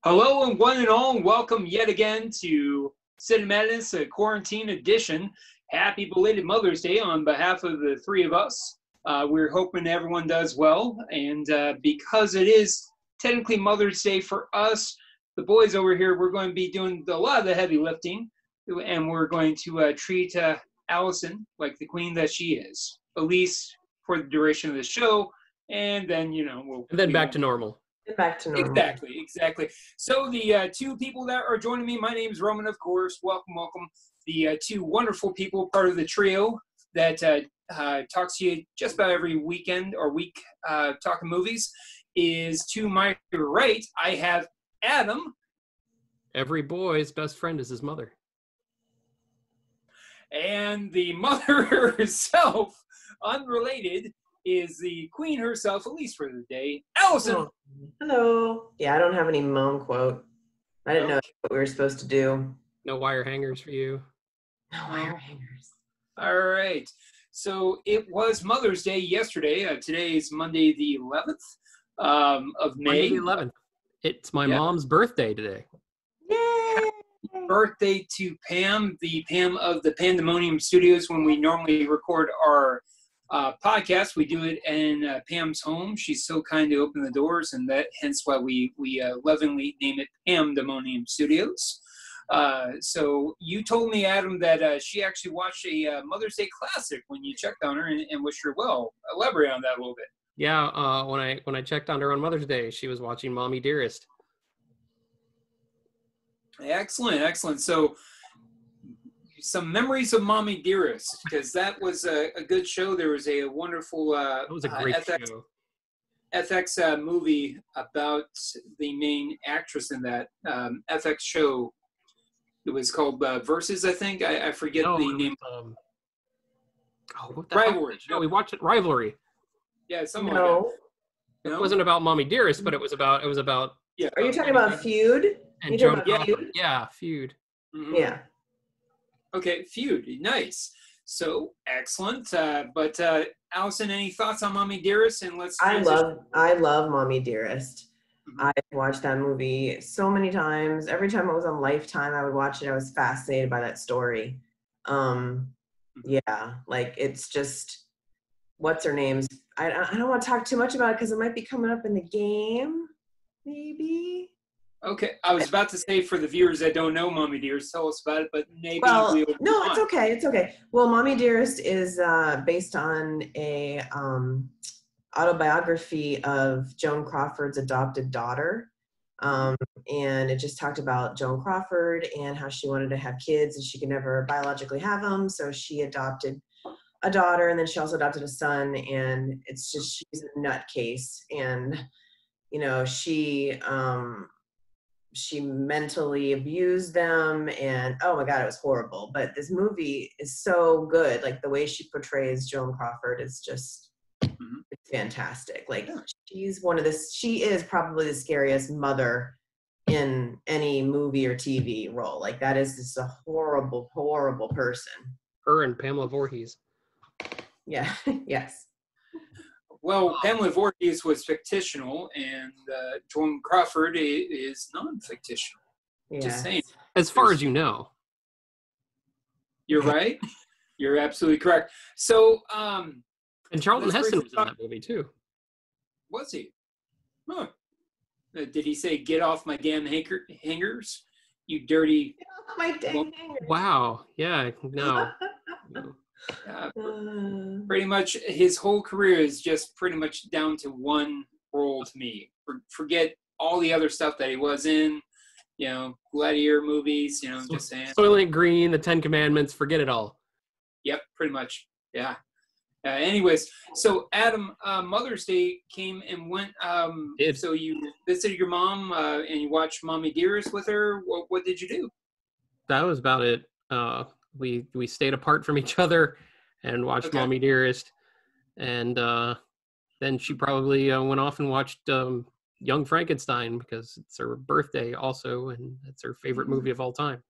Hello and one and all, and welcome yet again to Cinemadness, a quarantine edition. Happy belated Mother's Day on behalf of the three of us. We're hoping everyone does well, and because it is technically Mother's Day for us, the boys over here, we're going to be doing a lot of the heavy lifting, and we're going to treat Alison like the queen that she is, at least for the duration of the show, and then, we'll back to normal. Back to normal. Exactly. So the two people that are joining me, my name is Roman, of course. Welcome. The two wonderful people, part of the trio that talks to you just about every weekend or week talking movies, is to my right, I have Adam. Every boy's best friend is his mother. And the mother herself, unrelated, is the queen herself, at least for the day, Alison. Oh. Hello. Yeah, I don't have any mom quote. I didn't know what we were supposed to do. No wire hangers for you. No wire hangers. All right. So it was Mother's Day yesterday. Today is Monday the 11th of May. Monday the 11th. It's my mom's birthday today. Yay! Happy birthday to Pam, the Pam of the Pandemonium Studios. When we normally record our podcast, we do it in Pam's home. She's so kind to open the doors, and that hence why we lovingly name it Pandemonium Studios. So you told me, Adam, that she actually watched a Mother's Day classic when you checked on her and wished her well. Elaborate on that a little bit. Yeah, when I checked on her on Mother's Day, she was watching Mommy Dearest. Excellent. So some memories of Mommy Dearest, because that was a good show. There was a wonderful That was a great show. FX movie about the main actress in that FX show. It was called Versus, I think. I forget the name. What the Rivalry. No, we watched it. Rivalry. Yeah, something like that. It wasn't about Mommy Dearest, but it was about. Yeah. Are you talking about Feud? And Joan Crawford. Yeah, Feud. Mm-hmm. Yeah. Okay, Feud. Nice. So excellent. But Alison, any thoughts on Mommy Dearest? And I love Mommy Dearest. Mm-hmm. I watched that movie so many times. Every time it was on Lifetime, I would watch it. I was fascinated by that story. Yeah, like it's just, what's her name's? I don't want to talk too much about it because it might be coming up in the game, maybe. Okay, I was about to say, for the viewers that don't know Mommy Dearest, tell us about it, but maybe no, it's okay. Well, Mommy Dearest is based on a autobiography of Joan Crawford's adopted daughter, and it just talked about Joan Crawford and how she wanted to have kids and she could never biologically have them, so she adopted a daughter, and then she also adopted a son, and it's just, she's a nutcase, and she mentally abused them, and oh my God, it was horrible. But this movie is so good. Like the way she portrays Joan Crawford is just it's fantastic. Like she is probably the scariest mother in any movie or TV role. Like that is just a horrible, horrible person. Her and Pamela Voorhees. Yeah. Yes. Well, Pamela Voorhees was fictional, and Joan Crawford is non-fictional. Yes. Just saying. As far as you know. You're right. You're absolutely correct. So, and Charlton Heston was in that movie too. Was he? Huh. Did he say, "Get off my damn hangers, you dirty"? Get off my dang hangers. Wow. Yeah. No. Pretty much his whole career is just pretty much down to one role to me. Forget all the other stuff that he was in, Gladiator movies, just saying. Soylent Green, the Ten Commandments, forget it all. Yep, pretty much. Yeah. Anyways, so Adam, Mother's Day came and went. So you visited your mom and you watched Mommy Dearest with her. What did you do? That was about it. We stayed apart from each other and watched Mommy Dearest, and then she probably went off and watched Young Frankenstein because it's her birthday also, and it's her favorite movie of all time.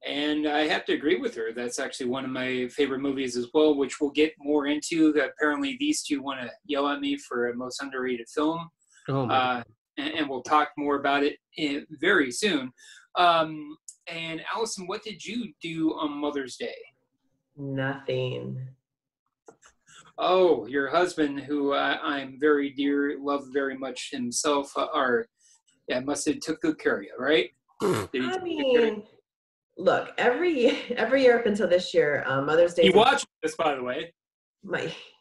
And I have to agree with her. That's actually one of my favorite movies as well, which we'll get more into. Apparently these two want to yell at me for a most underrated film. Oh my God. and we'll talk more about it very soon. And Allison, what did you do on Mother's Day? Nothing. Oh, your husband, who I'm very dear, love very much himself, must have took good care of you, right? I mean, look, every year up until this year, Mother's Day. He watched this, by the way.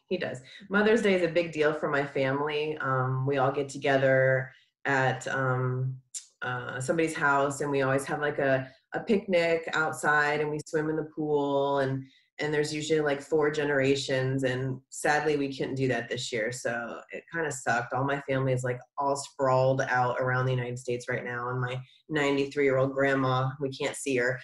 He does. Mother's Day is a big deal for my family. We all get together at somebody's house, and we always have like a picnic outside, and we swim in the pool, and there's usually like 4 generations, and sadly we couldn't do that this year, so it kind of sucked. All my family is like all sprawled out around the United States right now, and my 93-year-old grandma, we can't see her.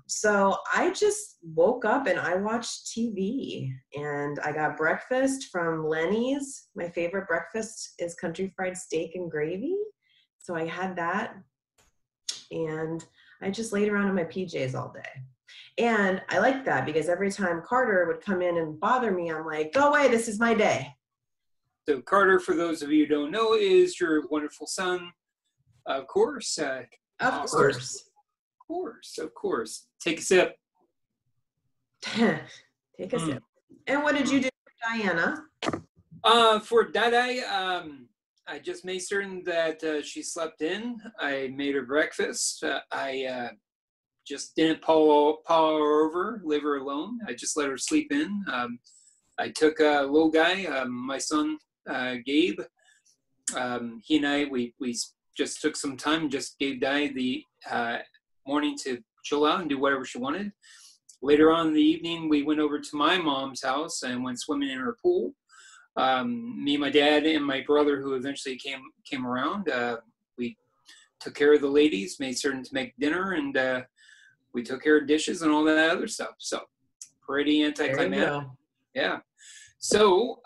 So I just woke up and I watched TV, and I got breakfast from Lenny's. My favorite breakfast is country fried steak and gravy, so I had that, and I just laid around in my PJs all day. And I liked that because every time Carter would come in and bother me, I'm like, go away, this is my day. So Carter, for those of you who don't know, is your wonderful son, of course. Of course. Of course. Take a sip. Take a sip. And what did you do for Diana? For Dada, I just made certain that she slept in. I made her breakfast. I just didn't paw her over, leave her alone. I just let her sleep in. I took a little guy, my son, Gabe. He and I, we just took some time and just gave Di the morning to chill out and do whatever she wanted. Later on in the evening, we went over to my mom's house and went swimming in her pool. Me, my dad, and my brother, who eventually came around, we took care of the ladies, made certain to make dinner, and we took care of dishes and all that other stuff. So pretty anticlimactic. Yeah. So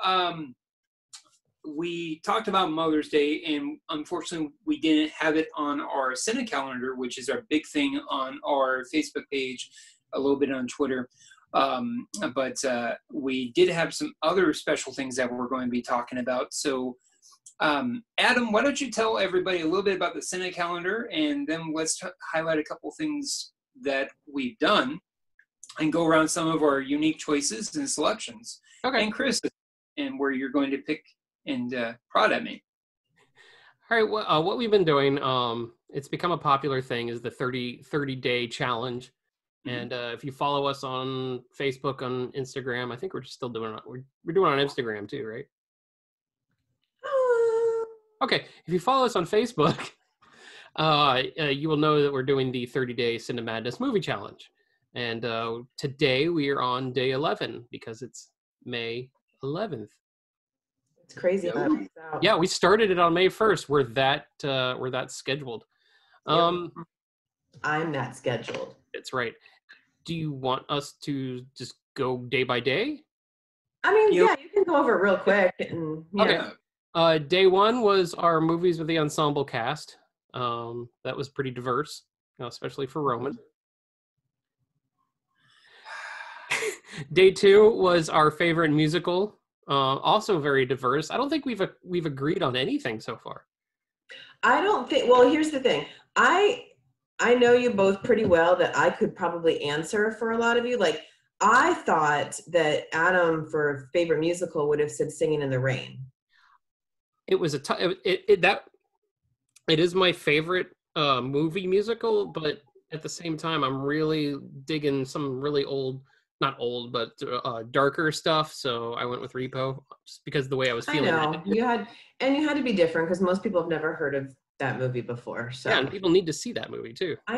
we talked about Mother's Day, and unfortunately we didn't have it on our Cine calendar, which is our big thing on our Facebook page, a little bit on Twitter. But we did have some other special things that we're going to be talking about. So Adam, why don't you tell everybody a little bit about the Cine calendar, and then let's highlight a couple things that we've done and go around some of our unique choices and selections. Okay. And Chris, and where you're going to pick and prod at me. All right. Well, what we've been doing, it's become a popular thing, is the 30-day challenge. Mm-hmm. And if you follow us on Facebook, on Instagram, I think we're still doing it. We're doing it on Instagram too, right? Okay. If you follow us on Facebook, you will know that we're doing the 30-day Cinemadness movie challenge. And today we are on day 11 because it's May 11th. It's crazy. Yeah, we started it on May 1st. We're that scheduled. I'm not scheduled. That's right. Do you want us to just go day by day? I mean, yeah, you can go over it real quick. And, yeah. Okay. Day 1 was our movies with the ensemble cast. That was pretty diverse, especially for Roman. Day 2 was our favorite musical, also very diverse. I don't think we've agreed on anything so far. I don't think. Well, here's the thing. I know you both pretty well that I could probably answer for a lot of you. Like, I thought that Adam for favorite musical would have said Singing in the Rain. It was it is my favorite movie musical, but at the same time, I'm really digging some really not old, but darker stuff. So I went with Repo just because of the way I was feeling. I know you had to be different because most people have never heard of that movie before. So yeah, and people need to see that movie too. I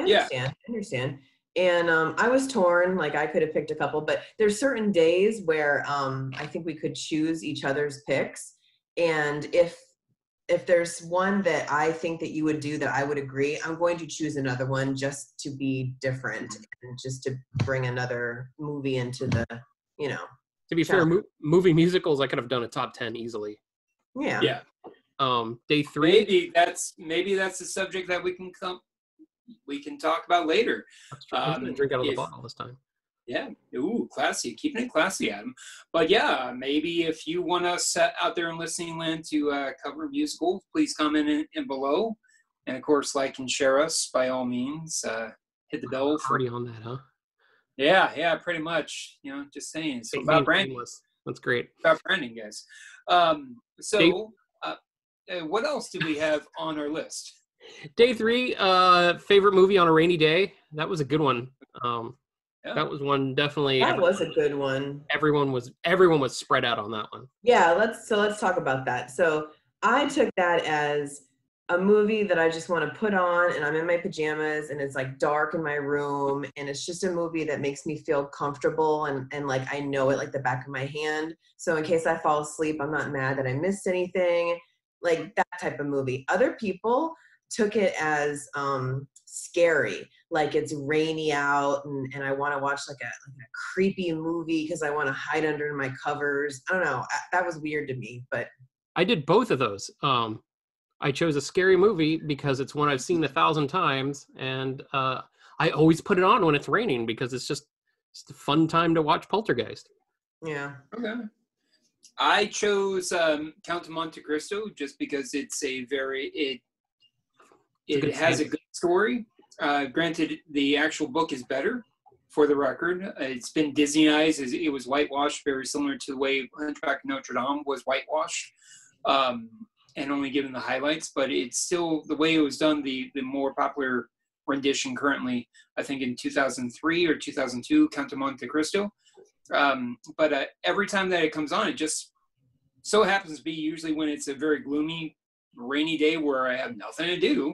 understand. And I was torn. Like, I could have picked a couple, but there's certain days where I think we could choose each other's picks. And if there's one that I think that you would do that I would agree, I'm going to choose another one just to be different and just to bring another movie into the, To be fair, movie musicals, I could have done a top 10 easily. Yeah. Yeah. Day 3. Maybe that's a subject that we can talk about later. I'm gonna drink out of the bottle this time. Yeah. Ooh, classy. Keeping it classy, Adam. But yeah, maybe if you want us out there in listening land to cover musicals, please comment in below. And of course, like and share us by all means. Hit the bell. Already on that, huh? Yeah, pretty much. Just saying. So about branding. That's great. About branding, guys. What else do we have on our list? Day 3, favorite movie on a rainy day. That was a good one. That was one definitely. That was a good one. Everyone was spread out on that one. Yeah, let's talk about that. So I took that as a movie that I just want to put on, and I'm in my pajamas, and it's like dark in my room, and it's just a movie that makes me feel comfortable, and like I know it like the back of my hand. So in case I fall asleep, I'm not mad that I missed anything. Like that type of movie. Other people took it as scary, like it's rainy out and I want to watch like a creepy movie because I want to hide under my covers. I don't know. That was weird to me, but I did both of those. I chose a scary movie because it's one I've seen 1,000 times, and I always put it on when it's raining because it's a fun time to watch Poltergeist. Yeah. Okay. I chose Count of Monte Cristo just because it's it has a good story. Granted, the actual book is better, for the record. It's been Disneyized. It was whitewashed, very similar to the way Hunchback of Notre Dame was whitewashed, and only given the highlights. But it's still, the way it was done, the more popular rendition currently, I think in 2003 or 2002, Count of Monte Cristo. But every time that it comes on, it just so happens to be usually when it's a very gloomy, rainy day where I have nothing to do,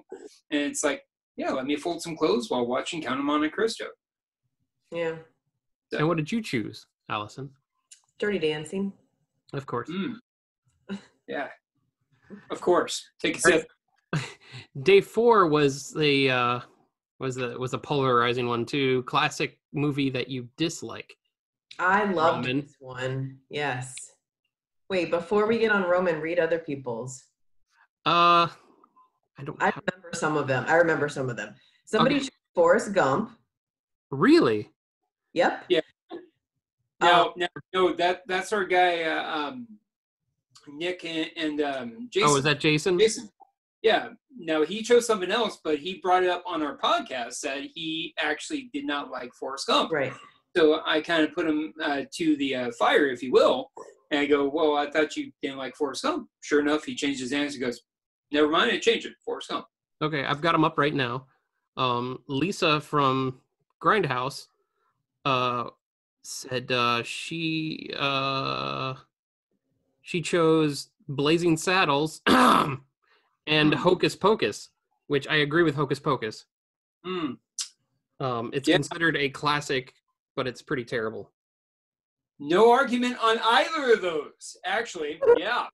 and it's like, yeah, let me fold some clothes while watching Count of Monte Cristo. Yeah. So. And what did you choose, Allison? Dirty Dancing. Of course. Yeah. Of course. Take a sip. Day 4 was a polarizing one too. Classic movie that you dislike. I loved this one. Yes. Wait, before we get on Roman, read other people's. I remember some of them. Somebody chose Forrest Gump. Really? Yep. Yeah. No, that's our guy, Nick and Jason. Oh, is that Jason? Jason. Yeah. No, he chose something else, but he brought it up on our podcast that he actually did not like Forrest Gump. Right. So I kind of put him to the fire, if you will. And I go, well, I thought you didn't like Forrest Gump. Sure enough, he changed his answer. He goes, never mind, I changed it. Forrest Gump. Okay, I've got him up right now. Lisa from Grindhouse said she chose Blazing Saddles and Hocus Pocus, which I agree with Hocus Pocus. It's considered a classic, but it's pretty terrible. No argument on either of those, actually. Yeah.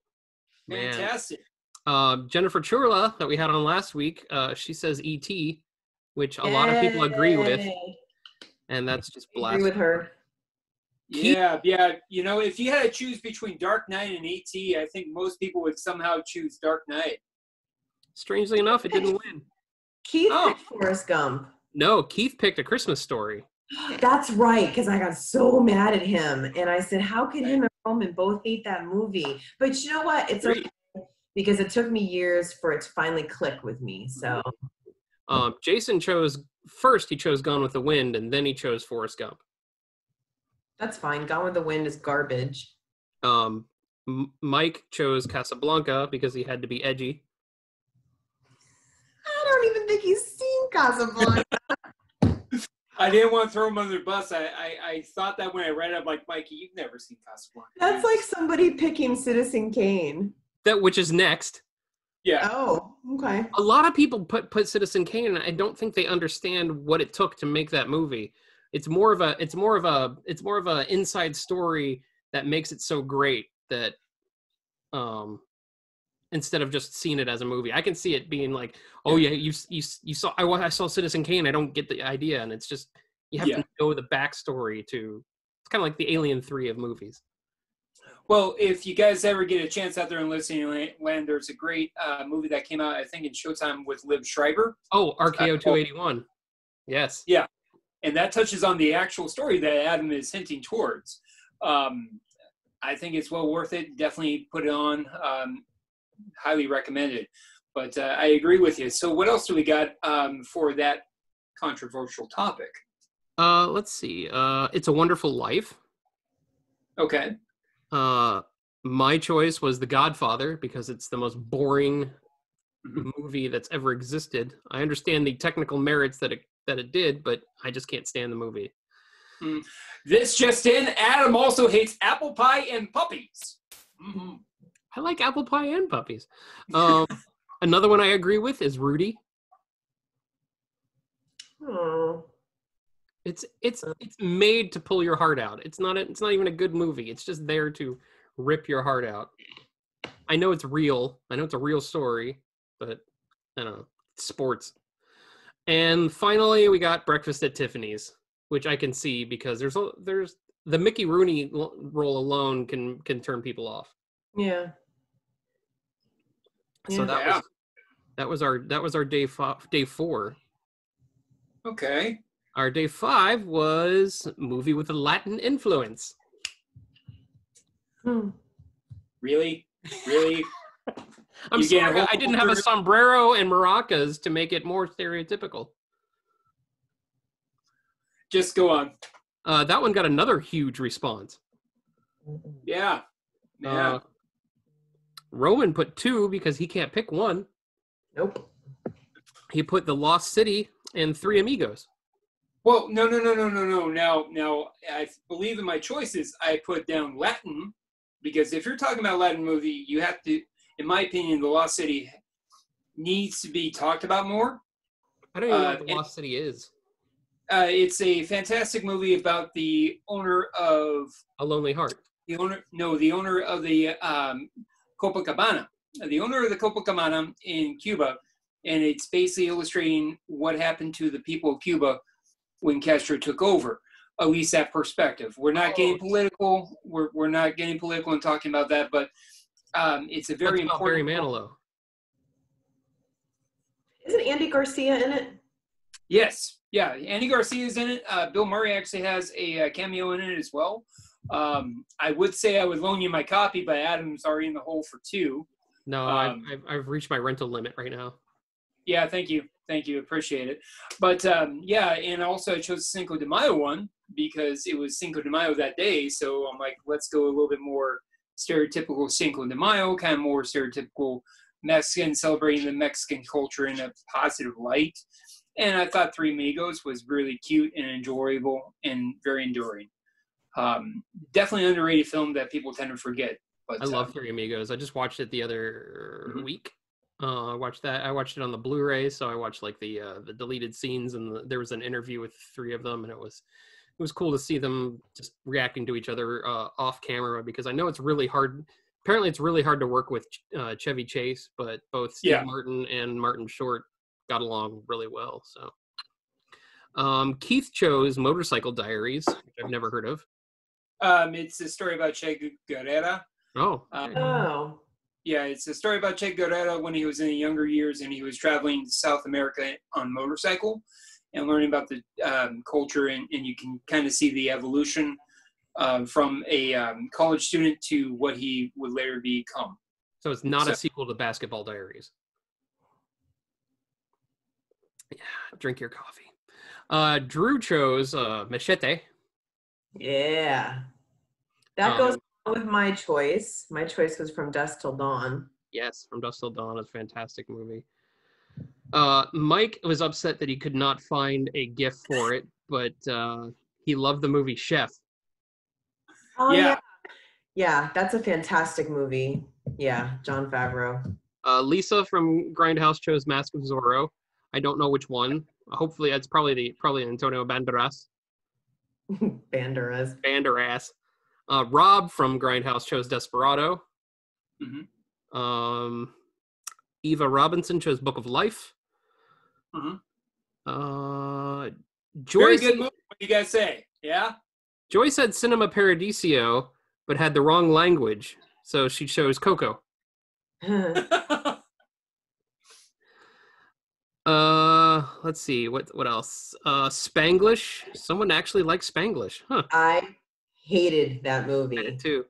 Man. Fantastic. Jennifer Churla, that we had on last week, she says E.T., which a lot of people agree with. And that's just blasphemy. I agree with her. Yeah. You know, if you had to choose between Dark Knight and E.T., I think most people would somehow choose Dark Knight. Strangely enough, it didn't win. Keith picked Forrest Gump. No, Keith picked A Christmas Story. That's right, because I got so mad at him. And I said, how could him and Roman both hate that movie? But you know what? It's okay, because it took me years for it to finally click with me. So Jason chose Gone with the Wind, and then he chose Forrest Gump. That's fine. Gone with the Wind is garbage. Mike chose Casablanca because he had to be edgy. I don't even think he's seen Casablanca. I didn't want to throw him under the bus. I thought that when I read it, I'm like, Mikey, you've never seen Casablanca. That's like somebody picking Citizen Kane. Which is next. Yeah. Oh, okay. A lot of people put Citizen Kane, and I don't think they understand what it took to make that movie. It's more of a inside story that makes it so great that instead of just seeing it as a movie, I can see it being like, oh yeah, you saw I saw Citizen Kane. I don't get the idea, and it's just you have to know the backstory to. It's kind of like the Alien 3 of movies. Well, if you guys ever get a chance out there in listening land, there's a great movie that came out, I think, in Showtime with Liv Schreiber. Oh, RKO 281. Yes. Yeah. and that touches on the actual story that Adam is hinting towards. I think it's well worth it. Definitely put it on. Highly recommended. But I agree with you. So what else do we got for that controversial topic? Let's see. It's a Wonderful Life. Okay. My choice was The Godfather because it's the most boring movie that's ever existed. I understand the technical merits that it did, but I just can't stand the movie. This just in, Adam also hates apple pie and puppies. Mm-hmm. I like apple pie and puppies. Another one I agree with is Rudy. Oh. It's made to pull your heart out. It's not even a good movie. It's just there to rip your heart out. I know it's real. I know it's a real story, but I don't know. It's sports. And finally, we got Breakfast at Tiffany's, which I can see because there's the Mickey Rooney role alone can turn people off. Yeah. So that was our day 4. Okay. Our day 5 was movie with a Latin influence. Really? I'm sorry, I didn't have a sombrero and maracas to make it more stereotypical. Just go on. That one got another huge response. Yeah. Roman put 2 because he can't pick one. Nope. He put The Lost City and Three Amigos. Well, no. Now, I believe in my choices. I put down Latin because if you're talking about Latin movie, you have to, in my opinion, The Lost City needs to be talked about more. I don't even know what The Lost City is. It's a fantastic movie about the owner of A Lonely Heart. The owner of the Copacabana. The owner of the Copacabana in Cuba, and it's basically illustrating what happened to the people of Cuba when Castro took over. At least that perspective. We're not getting political. We're not getting political and talking about that, but it's a very important. Barry Manilow. Isn't Andy Garcia in it? Yes, yeah. Andy Garcia is in it. Bill Murray actually has a cameo in it as well. I would say I would loan you my copy, but Adam's already in the hole for 2. No, I've reached my rental limit right now. Yeah, thank you, appreciate it. But yeah, and also I chose the Cinco de Mayo one because it was Cinco de Mayo that day, so I'm like, let's go a little bit more stereotypical Cinco de Mayo, kind of more stereotypical Mexican, celebrating the Mexican culture in a positive light. And I thought Three Amigos was really cute and enjoyable and very enduring. Definitely underrated film that people tend to forget. But I love Three Amigos. I just watched it the other week. I watched it on the Blu-ray, so I watched like the deleted scenes, and there was an interview with 3 of them, and it was cool to see them just reacting to each other off camera, because I know it's really hard. Apparently, it's really hard to work with Chevy Chase, but both Steve Martin and Martin Short got along really well. So, Keith chose Motorcycle Diaries, which I've never heard of. It's a story about Che Guevara. Oh. Yeah, it's a story about Che Guevara when he was in the younger years and he was traveling to South America on motorcycle and learning about the culture, and you can kind of see the evolution from a college student to what he would later become. So it's not a sequel to Basketball Diaries. Yeah, drink your coffee. Drew chose Machete. Yeah. That goes with my choice. My choice was From Dusk Till Dawn. Yes, From Dusk Till Dawn is a fantastic movie. Mike was upset that he could not find a GIF for it, but he loved the movie Chef. Oh, yeah. Yeah, that's a fantastic movie. Yeah, Jon Favreau. Lisa from Grindhouse chose Mask of Zorro. I don't know which one. Hopefully, it's probably Antonio Banderas. Banderas. Rob from Grindhouse chose Desperado. Mm-hmm. Eva Robinson chose Book of Life. Mm-hmm. Joy Very good movie. What do you guys say? Yeah? Joy said Cinema Paradiso, but had the wrong language, so she chose Coco. let's see, what else? Spanglish. Someone actually likes Spanglish, huh? I hated that I movie. did too.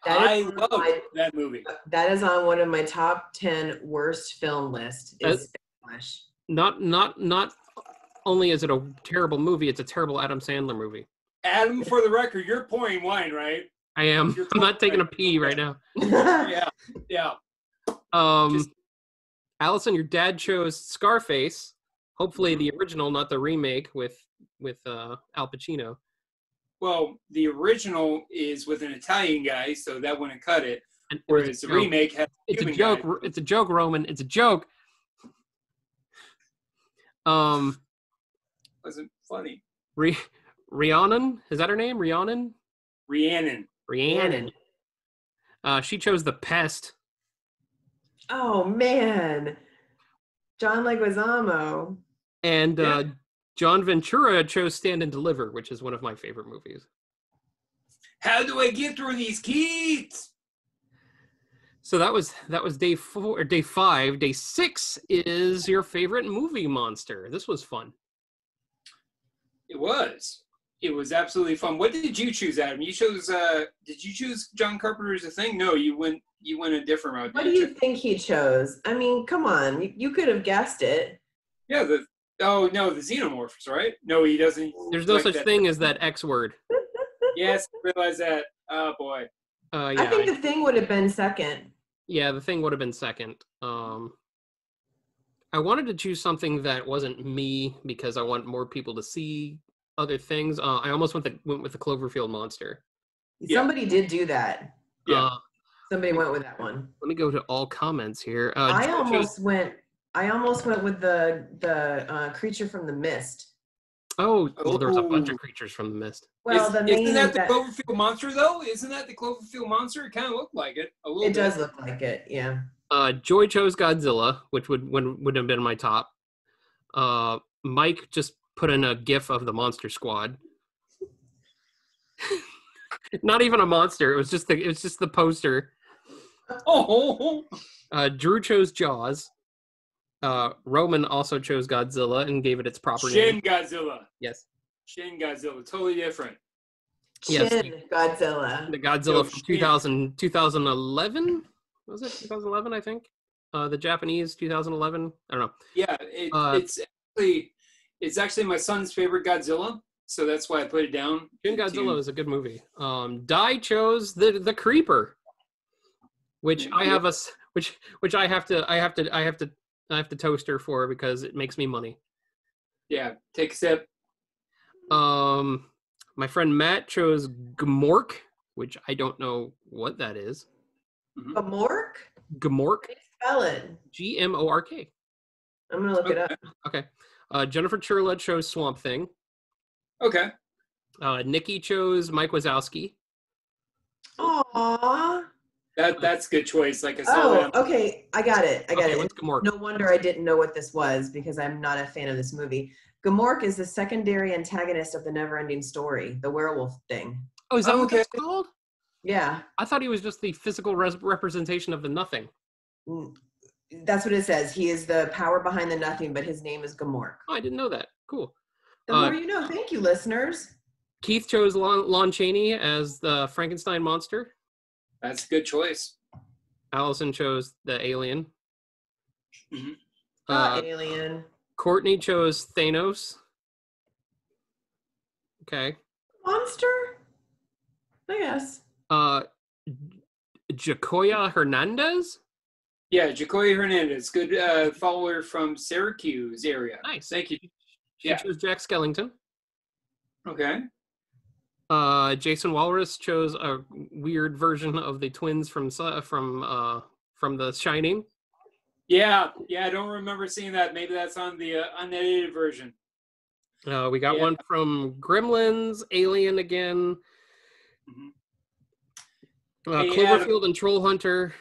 I love that movie. That is on one of my top 10 worst film list. Is Spanglish. Not only is it a terrible movie, it's a terrible Adam Sandler movie. Adam, for the record, you're pouring wine, right? I am. I'm not taking a pee right now. Yeah. Alison, your dad chose Scarface. Hopefully the original, not the remake with Al Pacino. Well, the original is with an Italian guy, so that wouldn't cut it. And whereas the remake has it's a joke. Guy. It's a joke, Roman. It's a joke. Wasn't funny. Rhiannon, is that her name? Rhiannon. She chose The Pest. Oh man, John Leguizamo. And John Ventura chose Stand and Deliver, which is one of my favorite movies. How do I get through these kids? So that was day 4 or day 5. Day 6 is your favorite movie monster. This was fun. It was absolutely fun. What did you choose, Adam? You chose did you choose John Carpenter's The Thing? No, you went a different route. What do you think he chose? I mean, come on, you could have guessed it. Yeah, the xenomorphs, right? No, he doesn't. There's no such thing as that X word. Yes, I realize that. Oh boy. I think The Thing would have been second. Yeah, The Thing would have been second. I wanted to choose something that wasn't me because I want more people to see other things. I almost went with the Cloverfield Monster. Somebody did do that. Yeah. Somebody went with that one. Let me go to all comments here. I almost went with the Creature from the Mist. Oh, well, there was a bunch of creatures from the mist. Well, isn't that the Cloverfield Monster, though? Isn't that the Cloverfield Monster? It kind of looked like it. A little bit. It does look like it, yeah. Joy chose Godzilla, which would have been my top. Mike just put in a GIF of the Monster Squad. Not even a monster. It was just the poster. Oh. Drew chose Jaws. Roman also chose Godzilla and gave it its proper name. Shin Godzilla. Yes. Shin Godzilla. Totally different. Shin Godzilla. The Godzilla from 2011? Was it 2011, I think? The Japanese 2011? I don't know. Yeah, it's actually my son's favorite Godzilla, so that's why I put it down. Shin Godzilla is a good movie. Dai chose the Creeper, which I have to toast her for because it makes me money. Yeah, take a sip. My friend Matt chose Gmork, which I don't know what that is. Gmork? Gmork. Spell it. Gmork. I'm gonna look it up. Okay. Jennifer Churla chose Swamp Thing. Okay. Nikki chose Mike Wazowski. Aww. That's a good choice. Like I saw that. Okay. I got it. What's Gmork? No wonder I didn't know what this was because I'm not a fan of this movie. Gmork is the secondary antagonist of the Neverending Story, the werewolf thing. Oh, is that what it's called? Yeah. I thought he was just the physical representation of the nothing. That's what it says. He is the power behind the nothing, but his name is Gmork. Oh, I didn't know that. Cool. The more you know. Thank you, listeners. Keith chose Lon Chaney as the Frankenstein monster. That's a good choice. Allison chose the alien. Alien. Courtney chose Thanos. Okay. Monster? I guess. Jacoya Hernandez? Yeah, Jacoya Hernandez. Good follower from Syracuse area. Nice. Thank you. She chose Jack Skellington. Okay. Jason Walrus chose a weird version of the twins from The Shining. Yeah, I don't remember seeing that. Maybe that's on the unedited version. We got one from Gremlins, Alien again. Cloverfield and Troll Hunter.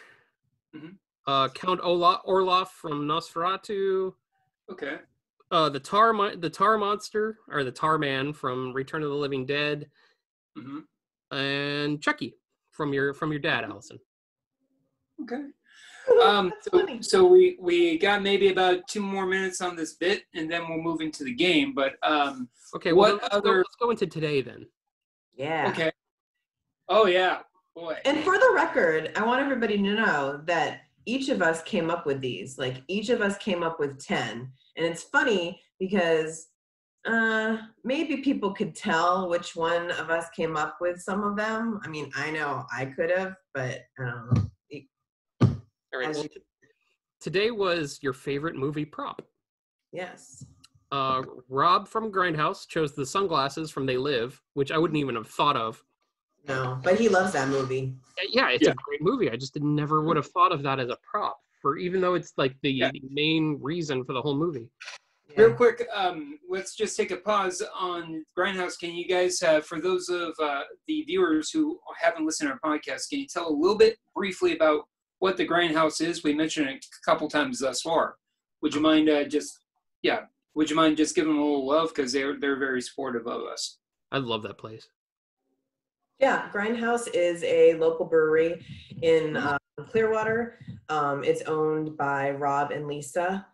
Count Orloff from Nosferatu. Okay. The Tar Monster, or the Tar Man from Return of the Living Dead. And Chucky from your dad, Allison. Okay. So we got maybe about 2 more minutes on this bit, and then we'll move into the game. But okay, well, let's go into today then. Yeah. Okay. Oh yeah, boy. And for the record, I want everybody to know that each of us came up with these. Like each of us came up with 10, and it's funny because maybe people could tell which one of us came up with some of them. I mean, I know I could have, but I don't know. All right. Today was your favorite movie prop. Yes. Rob from Grindhouse chose the sunglasses from They Live, which I wouldn't even have thought of. No, but he loves that movie. Yeah, it's a great movie. I just never would have thought of that as a prop, even though it's like the main reason for the whole movie. Yeah. Real quick, let's just take a pause on Grindhouse. Can you guys, for those of the viewers who haven't listened to our podcast, can you tell a little bit briefly about what the Grindhouse is? We mentioned it a couple times thus far. Would you mind Would you mind just giving them a little love, because they're very supportive of us? I love that place. Yeah, Grindhouse is a local brewery in Clearwater. It's owned by Rob and Lisa,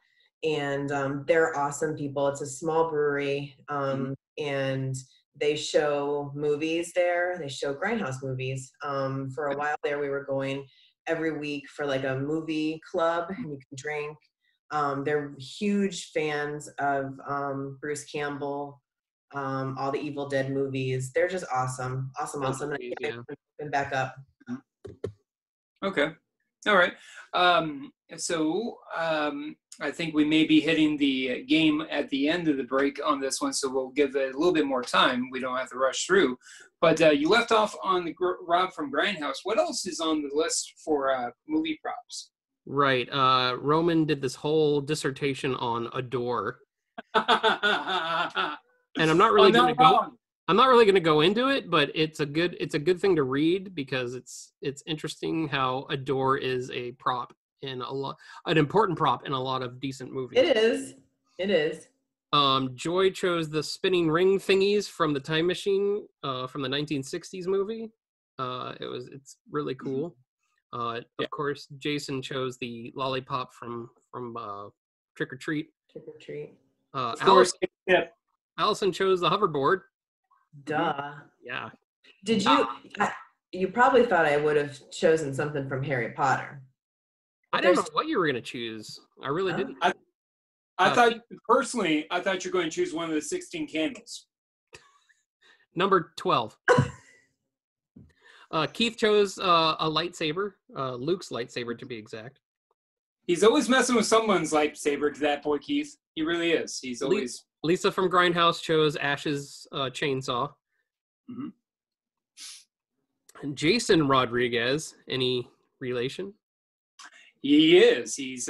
and they're awesome people. It's a small brewery, and they show movies there. They show Grindhouse movies. For a while there, we were going every week for like a movie club, and you can drink. They're huge fans of Bruce Campbell, all the Evil Dead movies. They're just awesome. Movies, I can't been back up. Okay. All right. I think we may be hitting the game at the end of the break on this one, so we'll give it a little bit more time. We don't have to rush through. But you left off on the Rob from Grindhouse. What else is on the list for movie props? Right. Roman did this whole dissertation on Adore. And I'm not really going to go into it, but it's a good thing to read, because it's interesting how Adore is a prop in an important prop in a lot of decent movies. It is. Joy chose the spinning ring thingies from the Time Machine from the 1960s movie. It's really cool. Of course, Jason chose the lollipop from Trick or Treat. Of course, Alison chose the hoverboard. Duh. Yeah. Did you? You probably thought I would have chosen something from Harry Potter. I don't know what you were going to choose. I really didn't. I thought, personally, you were going to choose one of the 16 candles. Number 12. Keith chose a lightsaber, Luke's lightsaber to be exact. He's always messing with someone's lightsaber, that boy Keith. He really is. He's always... Lisa from Grindhouse chose Ash's chainsaw. Mm-hmm. And Jason Rodriguez, any relation? He is. He's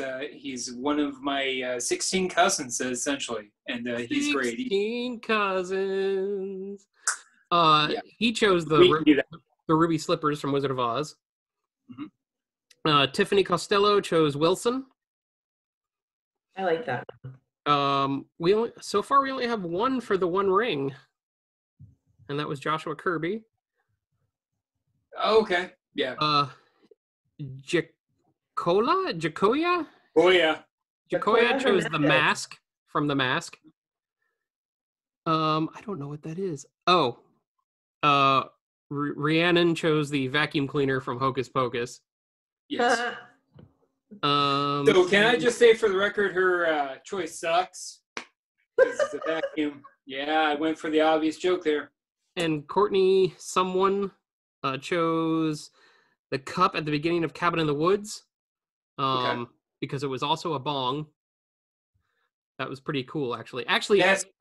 one of my 16 cousins, essentially, and he's great. 16 cousins. He chose the ruby slippers from Wizard of Oz. Mm-hmm. Tiffany Costello chose Wilson. I like that. We only have one for the One Ring, and that was Joshua Kirby. Oh, okay. Yeah. Jacoya? Oh yeah. Jacoya chose the mask from The Mask. I don't know what that is. Oh. Rhiannon chose the vacuum cleaner from Hocus Pocus. Yes. So can I just say for the record, her choice sucks. It's a vacuum. Yeah, I went for the obvious joke there. And Courtney chose the cup at the beginning of Cabin in the Woods. Because it was also a bong. That was pretty cool, actually.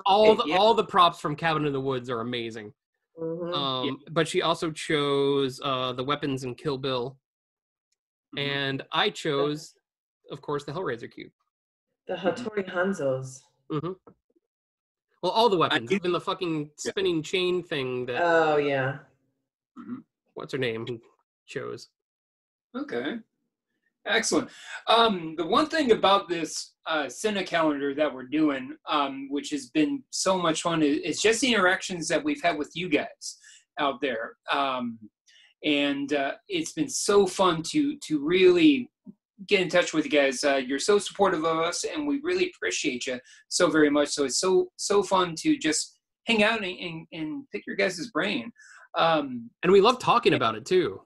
All the props from Cabin in the Woods are amazing. Mm-hmm. But she also chose the weapons in Kill Bill. Mm-hmm. And I chose, of course, the Hellraiser cube. The Hattori Hanzos. Mm-hmm. Well, all the weapons, even the fucking spinning chain thing that... Oh, yeah. What's her name? Who chose. Okay. Excellent. The one thing about this Cine calendar that we're doing, which has been so much fun, is just the interactions that we've had with you guys out there. And it's been so fun to really get in touch with you guys. You're so supportive of us, and we really appreciate you so very much. So it's so fun to just hang out and pick your guys' brain. And we love talking about it too.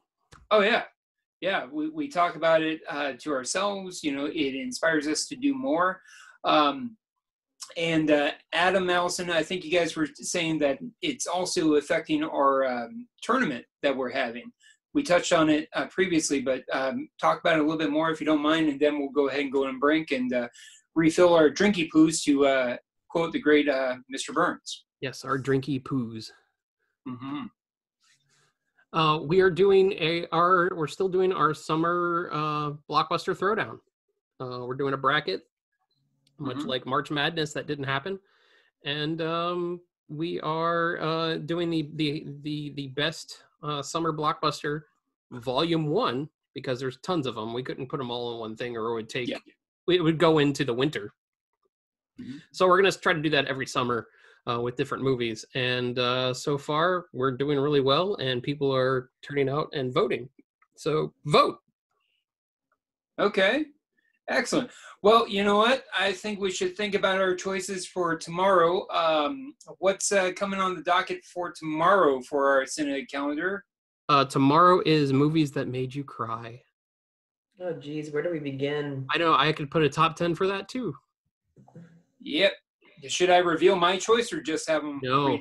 Oh yeah. Yeah, we talk about it to ourselves. You know, it inspires us to do more. And Adam, Alison, I think you guys were saying that it's also affecting our tournament that we're having. We touched on it previously, but talk about it a little bit more if you don't mind, and then we'll go ahead and go on break and refill our drinky poos to quote the great Mr. Burns. Yes, our drinky poos. Mm-hmm. We are doing we're still doing our summer blockbuster throwdown. We're doing a bracket, much like March Madness that didn't happen, and we are doing the best summer blockbuster volume 1 because there's tons of them. We couldn't put them all in one thing, or it would go into the winter. Mm-hmm. So we're gonna try to do that every summer. With different movies, and so far we're doing really well, and people are turning out and voting. So vote. Okay, excellent. Well, you know what? I think we should think about our choices for tomorrow. What's coming on the docket for tomorrow for our Cine calendar? Tomorrow is movies that made you cry. Oh, geez, where do we begin? I know I could put a top 10 for that too. Yep. Should I reveal my choice or just have them? No. Yeah.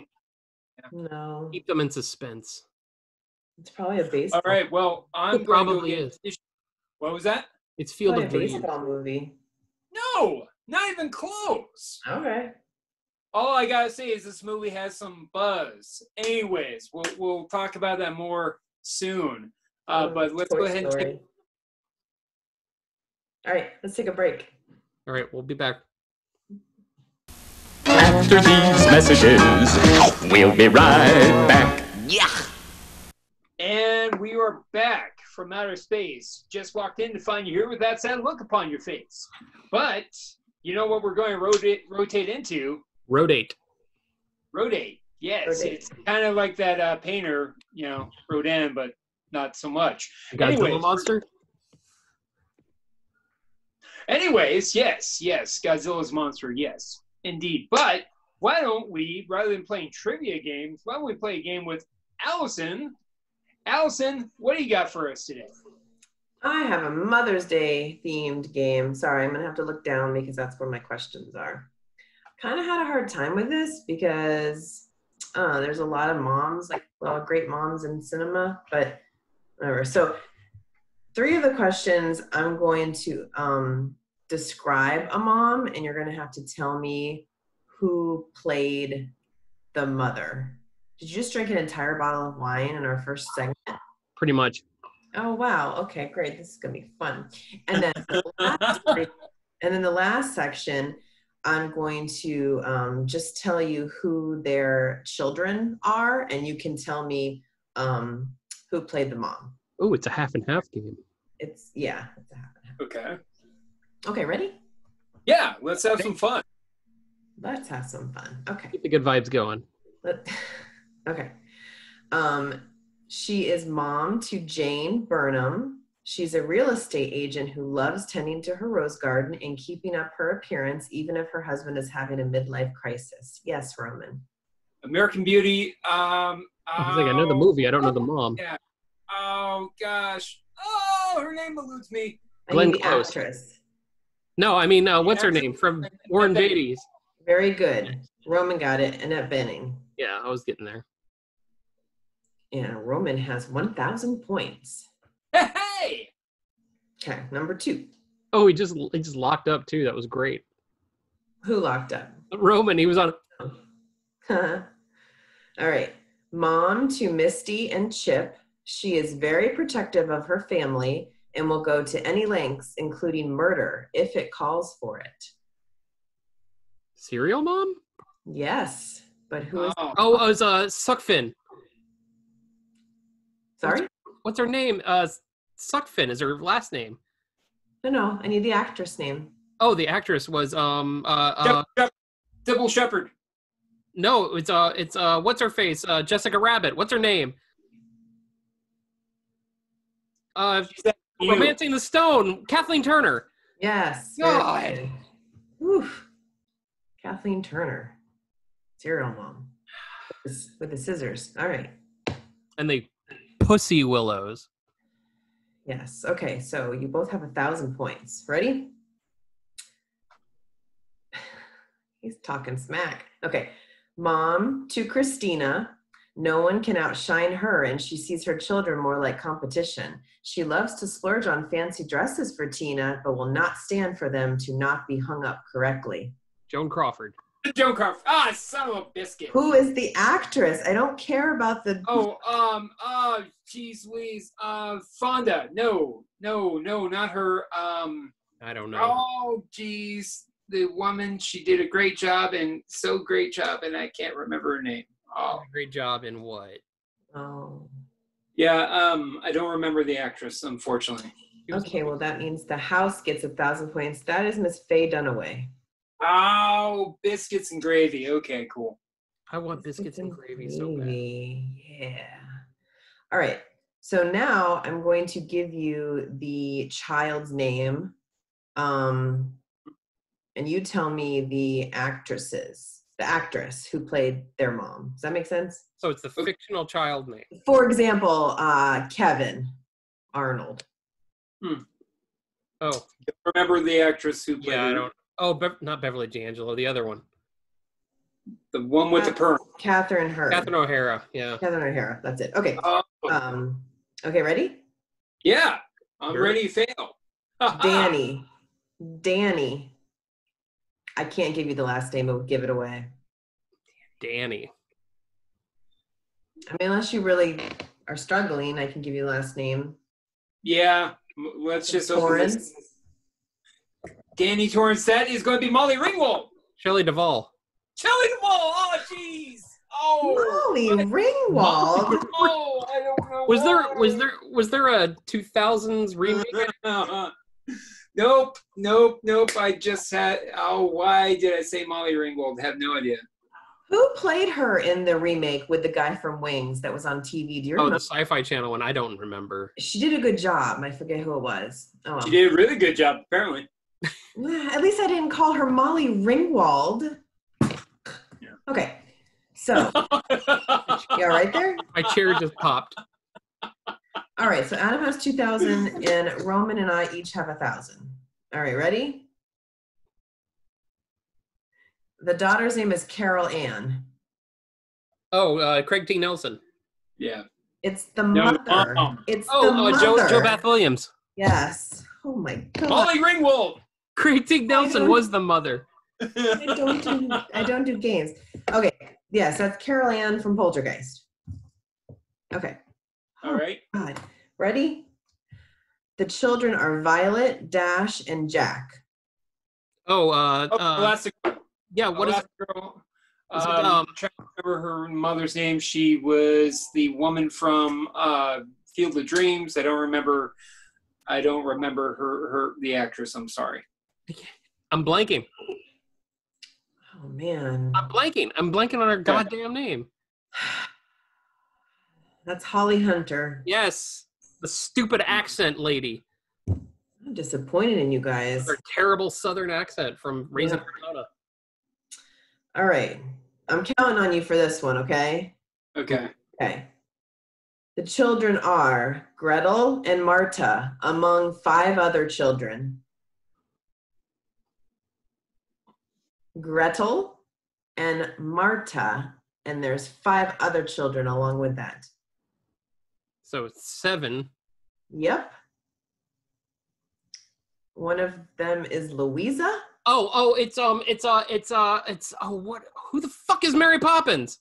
No. Keep them in suspense. It's probably a baseball. All right. Well, I'm It probably is. What was that? It's Field of Dreams. Dreams. Baseball movie. No, not even close. Okay. All I gotta say is this movie has some buzz. Anyways, we'll talk about that more soon. But let's go ahead and take. All right, let's take a break. All right, we'll be back. After these messages, we'll be right back. Yeah. And we are back from outer space. Just walked in to find you here with that sad look upon your face. But you know what we're going to rotate into? Rodate. Rodate. Yes, Rodate. It's kind of like that painter, Rodin, but not so much. Godzilla monster? Anyways, yes, Godzilla's monster, yes, indeed. But why don't we, rather than playing trivia games, why don't we play a game with Alison? Alison, what do you got for us today? I have a Mother's Day themed game. Sorry, I'm going to have to look down because that's where my questions are. Kind of had a hard time with this because there's a lot of moms, like great moms in cinema, but whatever. So 3 of the questions, I'm going to describe a mom, and you're going to have to tell me who played the mother. Did you just drink an entire bottle of wine in our first segment? Pretty much. Oh, wow. Okay, great. This is going to be fun. And then the last section, I'm going to just tell you who their children are, and you can tell me who played the mom. Oh, it's a half and half game. It's a half and half. Okay. Okay, ready? Yeah, let's have some fun. Let's have some fun. Okay. Keep the good vibes going. Okay. She is mom to Jane Burnham. She's a real estate agent who loves tending to her rose garden and keeping up her appearance, even if her husband is having a midlife crisis. Yes, Roman. American Beauty. I was like, I know the movie. I don't know the mom. Yeah. Oh, gosh. Oh, her name eludes me. Glenn the Close. actress. No, I mean, what's her name? From Warren Beatty's. Very good. Roman got it. Annette Bening. Yeah, I was getting there. And Roman has 1,000 points. Hey! Okay, number 2. Oh, he just locked up too. That was great. Who locked up? Roman, he was on. All right. Mom to Misty and Chip. She is very protective of her family and will go to any lengths, including murder, if it calls for it. Serial mom? Yes, but who is? Oh, it was Suckfin. Sorry? What's her name? Suckfin is her last name. No, I need the actress name. Oh, the actress was Sybil Shepherd. No, it's what's her face? Jessica Rabbit. What's her name? Romancing the Stone, Kathleen Turner. Yes. very God. good. Whew. Kathleen Turner. Serial mom. With the scissors. All right. And the Pussy Willows. Yes. Okay. So you both have 1,000 points. Ready? He's talking smack. Okay. Mom to Christina. No one can outshine her, and she sees her children more like competition. She loves to splurge on fancy dresses for Tina, but will not stand for them to not be hung up correctly. Joan Crawford. Joan Crawford. Ah, son of a biscuit. Who is the actress? I don't care about the... Jeez Louise. Fonda. No, not her. I don't know. Oh, geez. The woman, she did a great job, and I can't remember her name. Oh, Great job in what? Oh. yeah. I don't remember the actress, unfortunately. Okay, well, that means the house gets 1,000 points. That is Miss Faye Dunaway. Oh, biscuits and gravy. Okay, cool. I want biscuits and gravy so bad. Yeah. All right. So now I'm going to give you the child's name. And you tell me the actress who played their mom. Does that make sense? So it's the fictional child name. For example, Kevin Arnold. Oh. Remember the actress who played Yeah, I her? don't. Oh, not Beverly D'Angelo, the other one. The one with the perm. Catherine Hurd. Catherine O'Hara, yeah. Catherine O'Hara. That's it. Okay. Oh, Okay, ready? yeah. I'm Sure. ready to fail. Danny. I can't give you the last name, but give it away. Danny. I mean, unless you really are struggling, I can give you the last name. Yeah. Let's just open Torrance. this. Danny Torrance. That is going to be Molly Ringwald. Shelley Duvall. Shelley Duvall. Oh, jeez. Oh. Molly Ringwald. Oh, I don't know. Was there a 2000s remake? Nope. I just had. Oh, why did I say Molly Ringwald? Have no idea. Who played her in the remake with the guy from Wings that was on TV? Do you Oh, remember? the Sci-Fi Channel one. I don't remember. She did a good job. I forget who it was. Oh, well. She did a really good job, apparently. At least I didn't call her Molly Ringwald. Yeah. Okay. So, you all right there? My chair just popped. All right. So Adam has 2,000 and Roman and I each have 1,000. All right. Ready? The daughter's name is Carol Ann. Oh, Craig T. Nelson. Yeah. It's the mother. It's the mother. Joe Beth Williams. Yes. Oh my God. Molly Ringwald. Craig T. Nelson was the mother. I don't do games. Okay. Yes, that's Carol Ann from Poltergeist. Okay. All right. God. Ready? The children are Violet, Dash, and Jack. Elastic. Yeah, what is it? Girl. Is it, Trying to remember her mother's name. She was the woman from Field of Dreams. I don't remember her the actress. I'm sorry. I'm blanking. Oh man. I'm blanking on her goddamn name. That's Holly Hunter. Yes, the stupid accent lady. I'm disappointed in you guys. Her terrible Southern accent from Raising Arizona. All right. I'm counting on you for this one, okay? Okay. Okay. The children are Gretel and Marta among 5 other children. Gretel and Marta, and there's 5 other children along with that. So it's 7. Yep. One of them is Louisa. Who the fuck is Mary Poppins?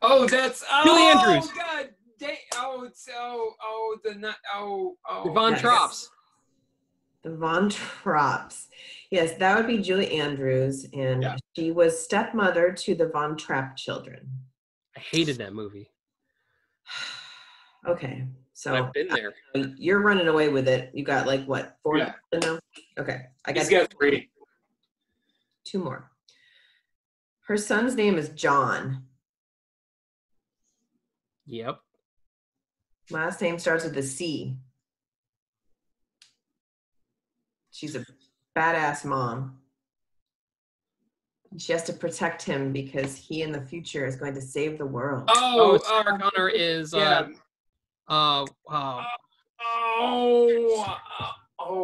Oh, that's Julie Andrews. God. The Von Yes. Tropps. The Von Tropps. Yes, that would be Julie Andrews, and she was stepmother to the Von Trapp children. I hated that movie. Okay, so I've been there. You're running away with it. You got like what, 4 Yeah. now? Okay, I He's got got 3. 2 more. Her son's name is John. Yep. Last name starts with a C. She's a badass mom. She has to protect him because he in the future is going to save the world. Oh, Sarah Connor is oh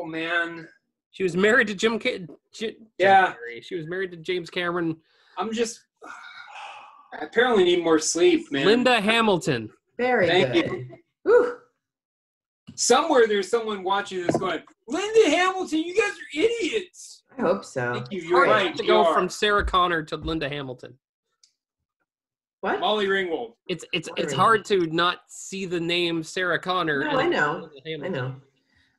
man. She was married to Jim Carrey. She was married to James Cameron. I apparently need more sleep, man. Linda Hamilton. Very Thank good. you. Whew. Somewhere there's someone watching this going, Linda Hamilton, you guys are idiots. I hope so. Thank you. You're right. To go from Sarah Connor to Linda Hamilton. What? Molly Ringwald. It's hard to not see the name Sarah Connor. No, I know.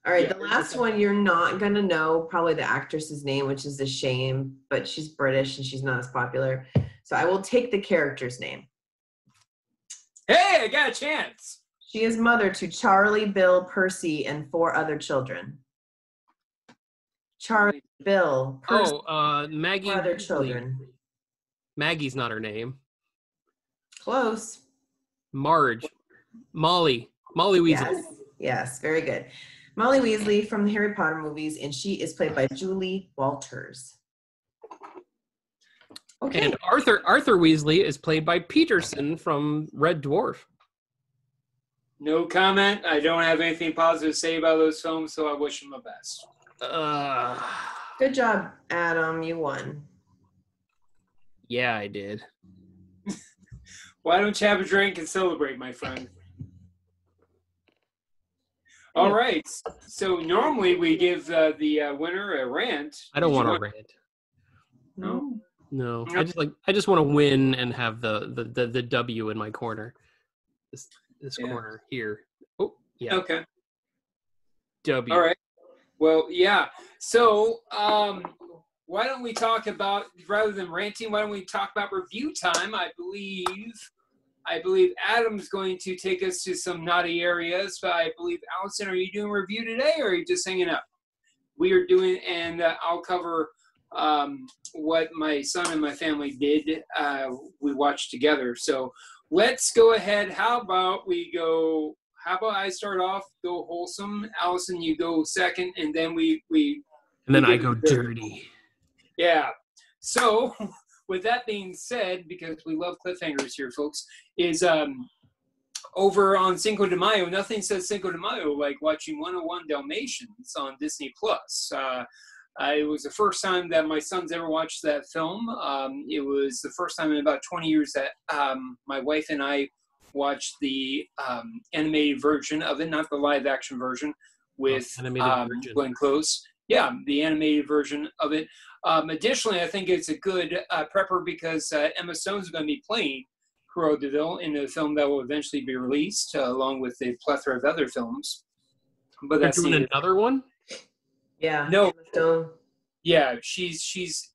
All right, the last one you're not going to know probably the actress's name, which is a shame, but she's British and she's not as popular. So I will take the character's name. Hey, I got a chance. She is mother to Charlie, Bill, Percy, and 4 other children. Charlie, Bill, Percy, Maggie. 4 other children. Maggie's not her name. Close. Marge. Molly Weasley. Yes, very good. Molly Weasley from the Harry Potter movies, and she is played by Julie Walters. Okay. And Arthur Weasley is played by Peterson from Red Dwarf. No comment. I don't have anything positive to say about those films, so I wish them the best. Good job, Adam. You won. Yeah, I did. Why don't you have a drink and celebrate, my friend? All right. So normally we give the winner a rant. I don't want to rant. No. No. I just want to win and have the W in my corner. This corner here. Oh, yeah. Okay. W. All right. Well, yeah. So, why don't we talk about, rather than ranting, why don't we talk about review time? I believe Adam's going to take us to some naughty areas. But I believe, Alison, are you doing review today, or are you just hanging up? We are doing, and I'll cover what my son and my family did. We watched together. So let's go ahead. How about I start off, go wholesome. Alison, you go second, and then I go dirty. Yeah. So with that being said, because we love cliffhangers here, folks, is over on Cinco de Mayo. Nothing says Cinco de Mayo like watching 101 Dalmatians on Disney Plus. It was the first time that my son's ever watched that film. It was the first time in about 20 years that my wife and I watched the animated version of it, not the live action version with Glenn Close. Yeah, the animated version of it. Additionally, I think it's a good prepper because Emma Stone's going to be playing Cruella de Vil in a film that will eventually be released, along with a plethora of other films. But They're doing another one? Yeah. No. Emma Stone. Yeah, she's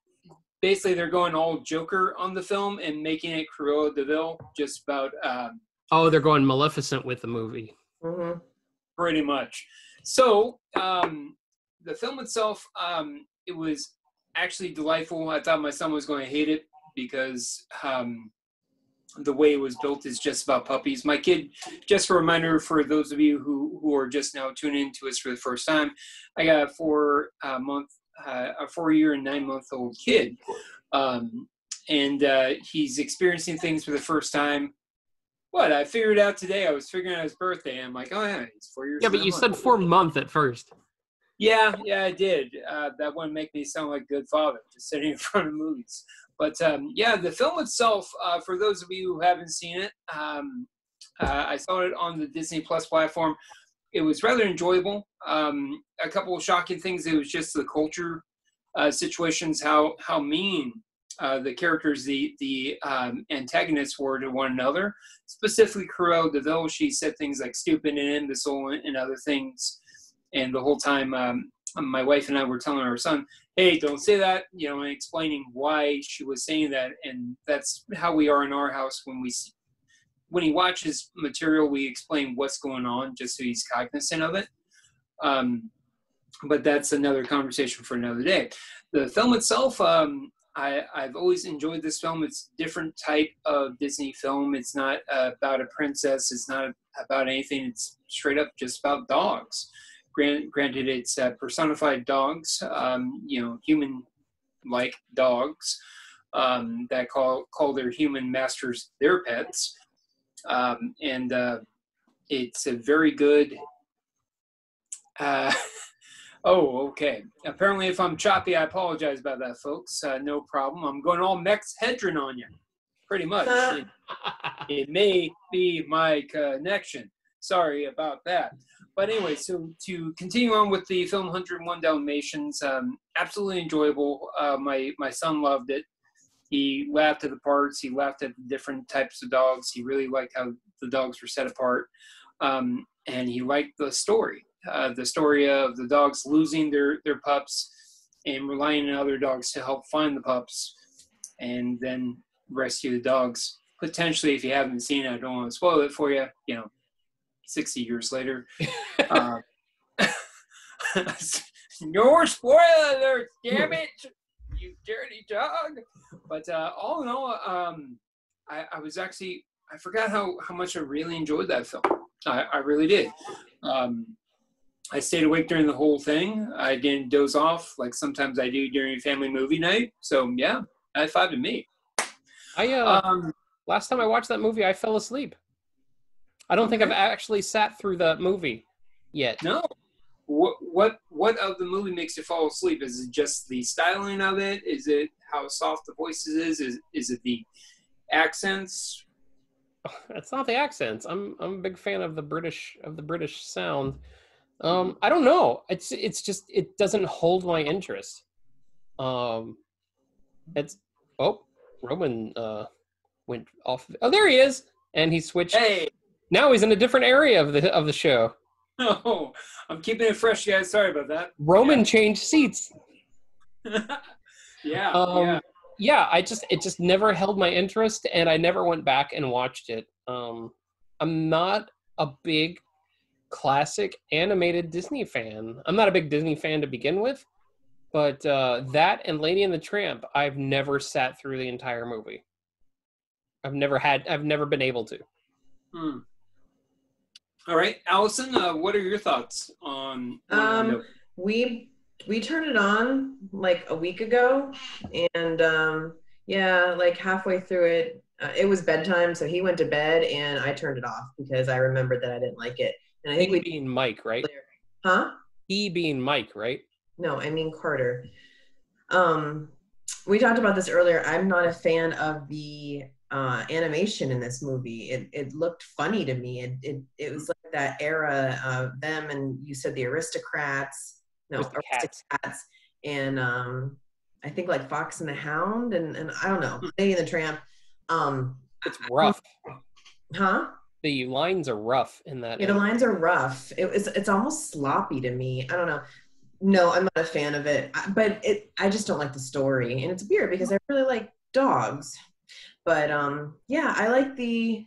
basically, they're going all Joker on the film and making it Cruella de Vil, just about. They're going Maleficent with the movie. Mm-hmm. Pretty much. So the film itself, it was actually delightful. I thought my son was going to hate it because the way it was built is just about puppies. My kid, just a reminder for those of you who are just now tuning into us for the first time, I got a 4-year and 9-month-old kid. And he's experiencing things for the first time. What? I figured out today. I was figuring out his birthday. And I'm like, oh, yeah, he's 4 years. Yeah, but you said 4 months at first. Yeah, I did. That wouldn't make me sound like a good father, just sitting in front of movies. But, the film itself, for those of you who haven't seen it, I saw it on the Disney Plus platform. It was rather enjoyable. A couple of shocking things. It was just the culture situations, how mean the characters, the antagonists were to one another. Specifically, Cruella de Vil, she said things like stupid and imbecile and other things. And the whole time, my wife and I were telling our son, hey, don't say that, and explaining why she was saying that. And that's how we are in our house. When he watches material, we explain what's going on just so he's cognizant of it. But that's another conversation for another day. The film itself, I've always enjoyed this film. It's a different type of Disney film. It's not about a princess. It's not about anything. It's straight up just about dogs. Granted, it's personified dogs, human-like dogs that call their human masters their pets, and it's a very good. Oh, okay. Apparently, if I'm choppy, I apologize about that, folks. No problem. I'm going all Mex-Hedron on you, pretty much. It may be my connection. Sorry about that. But anyway, so to continue on with the film 101 Dalmatians, absolutely enjoyable. My son loved it. He laughed at the parts. He laughed at the different types of dogs. He really liked how the dogs were set apart. And he liked the story of the dogs losing their pups and relying on other dogs to help find the pups and then rescue the dogs. Potentially, if you haven't seen it, I don't want to spoil it for you, 60 years later. No spoiler alert, damn it, you dirty dog. But all in all, I forgot how much I really enjoyed that film. I really did. I stayed awake during the whole thing. I didn't doze off like sometimes I do during family movie night. So yeah, high five to me. Last time I watched that movie, I fell asleep. I don't think I've actually sat through that movie yet. No. What of the movie makes you fall asleep? Is it just the styling of it? Is it how soft the voices is it the accents? It's not the accents. I'm a big fan of the British sound. I don't know. It's just it doesn't hold my interest. Roman went off. Oh, there he is, and he switched. Hey, now he's in a different area of the show. Oh, I'm keeping it fresh, guys. Sorry about that. Roman changed seats. Yeah. Yeah, it just never held my interest, and I never went back and watched it. I'm not a big classic animated Disney fan. I'm not a big Disney fan to begin with, but that and Lady and the Tramp, I've never sat through the entire movie. I've never been able to. All right, Alison, what are your thoughts on? We turned it on like a week ago, and like halfway through it, it was bedtime, so he went to bed, and I turned it off because I remembered that I didn't like it. And I think he being Mike, right? Huh? He being Mike, right? No, I mean Carter. We talked about this earlier. I'm not a fan of the animation in this movie. It looked funny to me. It was like that era of them, and you said the Aristocrats. No, Aristocrats, and I think like Fox and the Hound, and I don't know, Lady and the Tramp. It's rough. Huh? The lines are rough in that. Yeah, the lines are rough. It's almost sloppy to me. I don't know. No, I'm not a fan of it. But I just don't like the story, and it's weird because I really like dogs. But yeah, I like the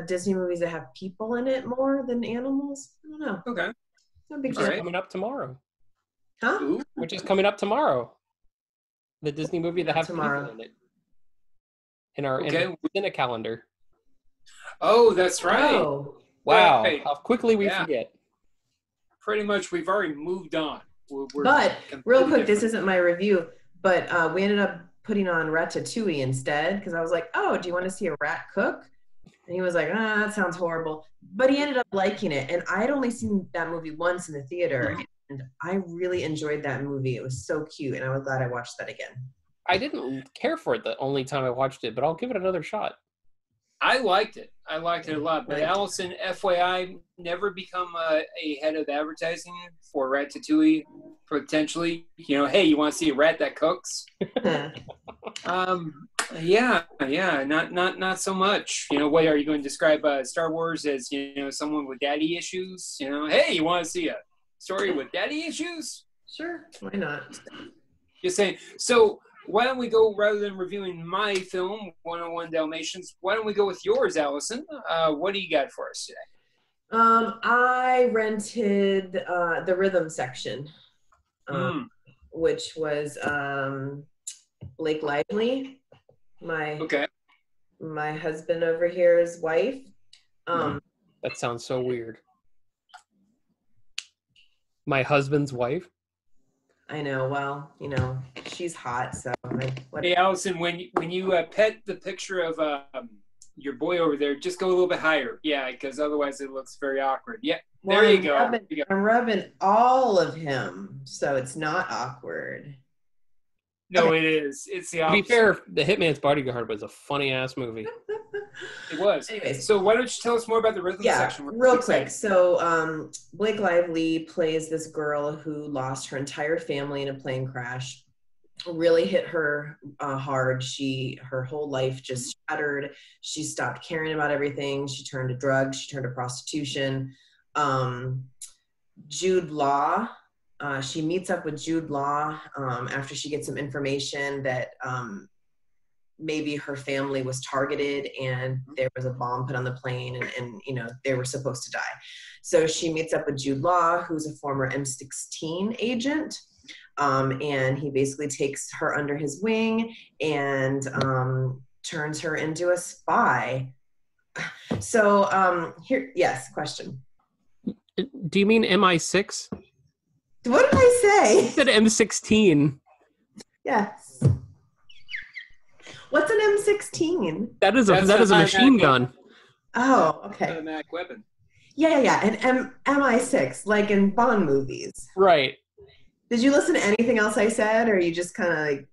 Disney movies that have people in it more than animals. I don't know. Okay. No big deal. Coming up tomorrow. Huh? Ooh. Which is coming up tomorrow. The Disney movie that has people in it. In our calendar. Oh, that's right. Oh. Wow. Right. How quickly we forget. Pretty much we've already moved on. But real quick, this isn't my review, but we ended up putting on Ratatouille instead because I was like, oh, do you want to see a rat cook? And he was like, that sounds horrible. But he ended up liking it. And I had only seen that movie once in the theater. And I really enjoyed that movie. It was so cute. And I was glad I watched that again. I didn't care for it the only time I watched it, but I'll give it another shot. I liked it. I liked it a lot. But Alison, FYI, never become a head of advertising for Ratatouille, potentially. Hey, you want to see a rat that cooks? Yeah, not so much. What are you going to describe Star Wars as? Someone with daddy issues. Hey, you want to see a story with daddy issues? Sure, why not? Just saying. So why don't we go, rather than reviewing my film 101 Dalmatians? Why don't we go with yours, Alison? What do you got for us today? I rented the rhythm section, which was Blake Lively, my husband over here's wife. That sounds so weird. My husband's wife. I know. Well, she's hot, so Hey, Allison, when you pet the picture of your boy over there, just go a little bit higher. Yeah, because otherwise it looks very awkward. Yeah, well, there you go. I'm rubbing all of him, so it's not awkward. No, Okay. it is. It's the To opposite. be fair, The Hitman's Bodyguard was a funny ass movie. It was. Anyways. So why don't you tell us more about the rhythm section? Real quick. So Blake Lively plays this girl who lost her entire family in a plane crash. Really hit her hard. Her whole life just shattered. She stopped caring about everything. She turned to drugs. She turned to prostitution. Jude Law. She meets up with Jude Law after she gets some information that maybe her family was targeted and there was a bomb put on the plane and they were supposed to die. So she meets up with Jude Law, who's a former M16 agent. And he basically takes her under his wing and turns her into a spy. So yes, question. Do you mean MI6? What did I say? You said M16. Yes. What's an M16? That is a machine gun. Oh, okay. Automatic weapon. Yeah. An MI6, like in Bond movies. Right. Did you listen to anything else I said, or you just kind of like?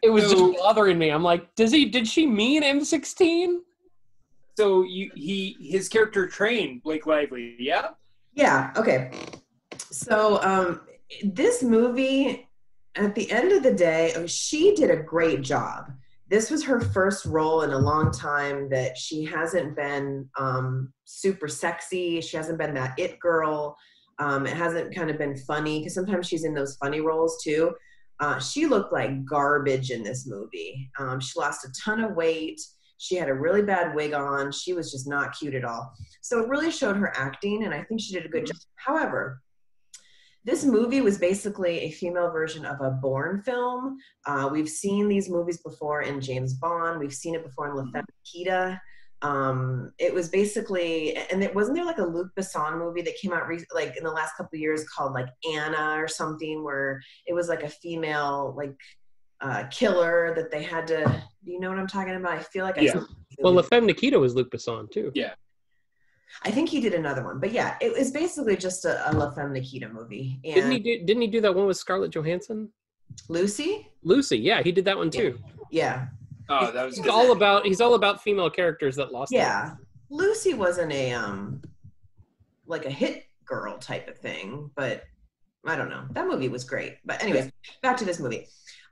It was just bothering me. I'm like, did she mean M16? So his character trained Blake Lively, yeah? Yeah. Okay. So this movie, at the end of the day, she did a great job. This was her first role in a long time that she hasn't been super sexy. She hasn't been that it girl. It hasn't kind of been funny, because sometimes she's in those funny roles too. She looked like garbage in this movie. She lost a ton of weight. She had a really bad wig on. She was just not cute at all. So it really showed her acting, and I think she did a good job. However, this movie was basically a female version of a Bourne film. We've seen these movies before in James Bond. We've seen it before in La Femme Nikita. It was basically, and wasn't there like a Luc Besson movie that came out like in the last couple of years called like Anna or something, where it was like a female like killer that they had to. Do you know what I'm talking about? I feel like I saw. Well, La Femme Nikita was Luc Besson too. Yeah. I think he did another one, but yeah, it was basically just a La Femme Nikita movie. And Didn't he do that one with Scarlett Johansson? Lucy, yeah, he did that one too. Yeah. Oh, that was He's all about female characters that lost. Yeah. Lucy wasn't a like a hit girl type of thing, but I don't know. That movie was great. But anyways, back to this movie.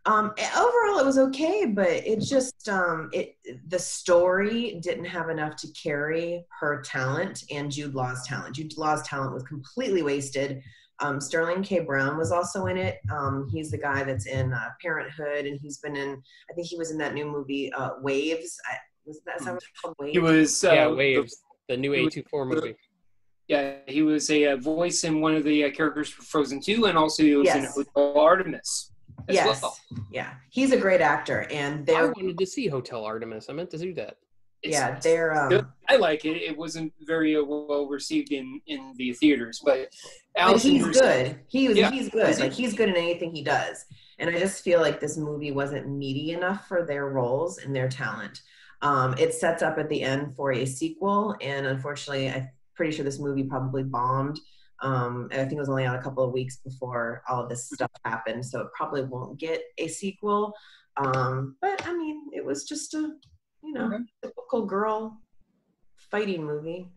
Overall, it was okay, but it just the story didn't have enough to carry her talent and Jude Law's talent. Jude Law's talent was completely wasted. Sterling K. Brown was also in it. He's the guy that's in Parenthood, and he's been in. I think he was in that new movie Waves. Is that what it's called? Waves? He was Waves, the new A24 movie. Yeah, he was a voice in one of the characters for Frozen 2, and also he was in Hotel Artemis. Yes. Well. Yeah. He's a great actor, and I wanted to see Hotel Artemis. I meant to do that. I like it. It wasn't very well received in the theaters, but Alison, he's good. He's good. Like he's good in anything he does. And I just feel like this movie wasn't meaty enough for their roles and their talent. It sets up at the end for a sequel, and unfortunately, I'm pretty sure this movie probably bombed. And I think it was only out a couple of weeks before all of this stuff happened, so it probably won't get a sequel. But I mean, it was just a typical girl fighting movie.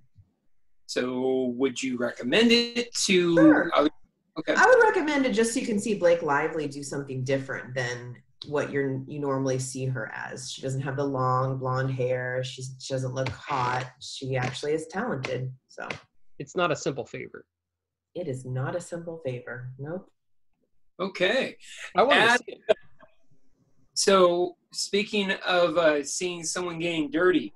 So would you recommend it to Sure. other? Okay. I would recommend it just so you can see Blake Lively do something different than what you normally see her as. She doesn't have the long blonde hair. She doesn't look hot. She actually is talented. So it's not a simple favor. It is not a simple favor. Nope. Okay. I want to see it. So speaking of seeing someone getting dirty,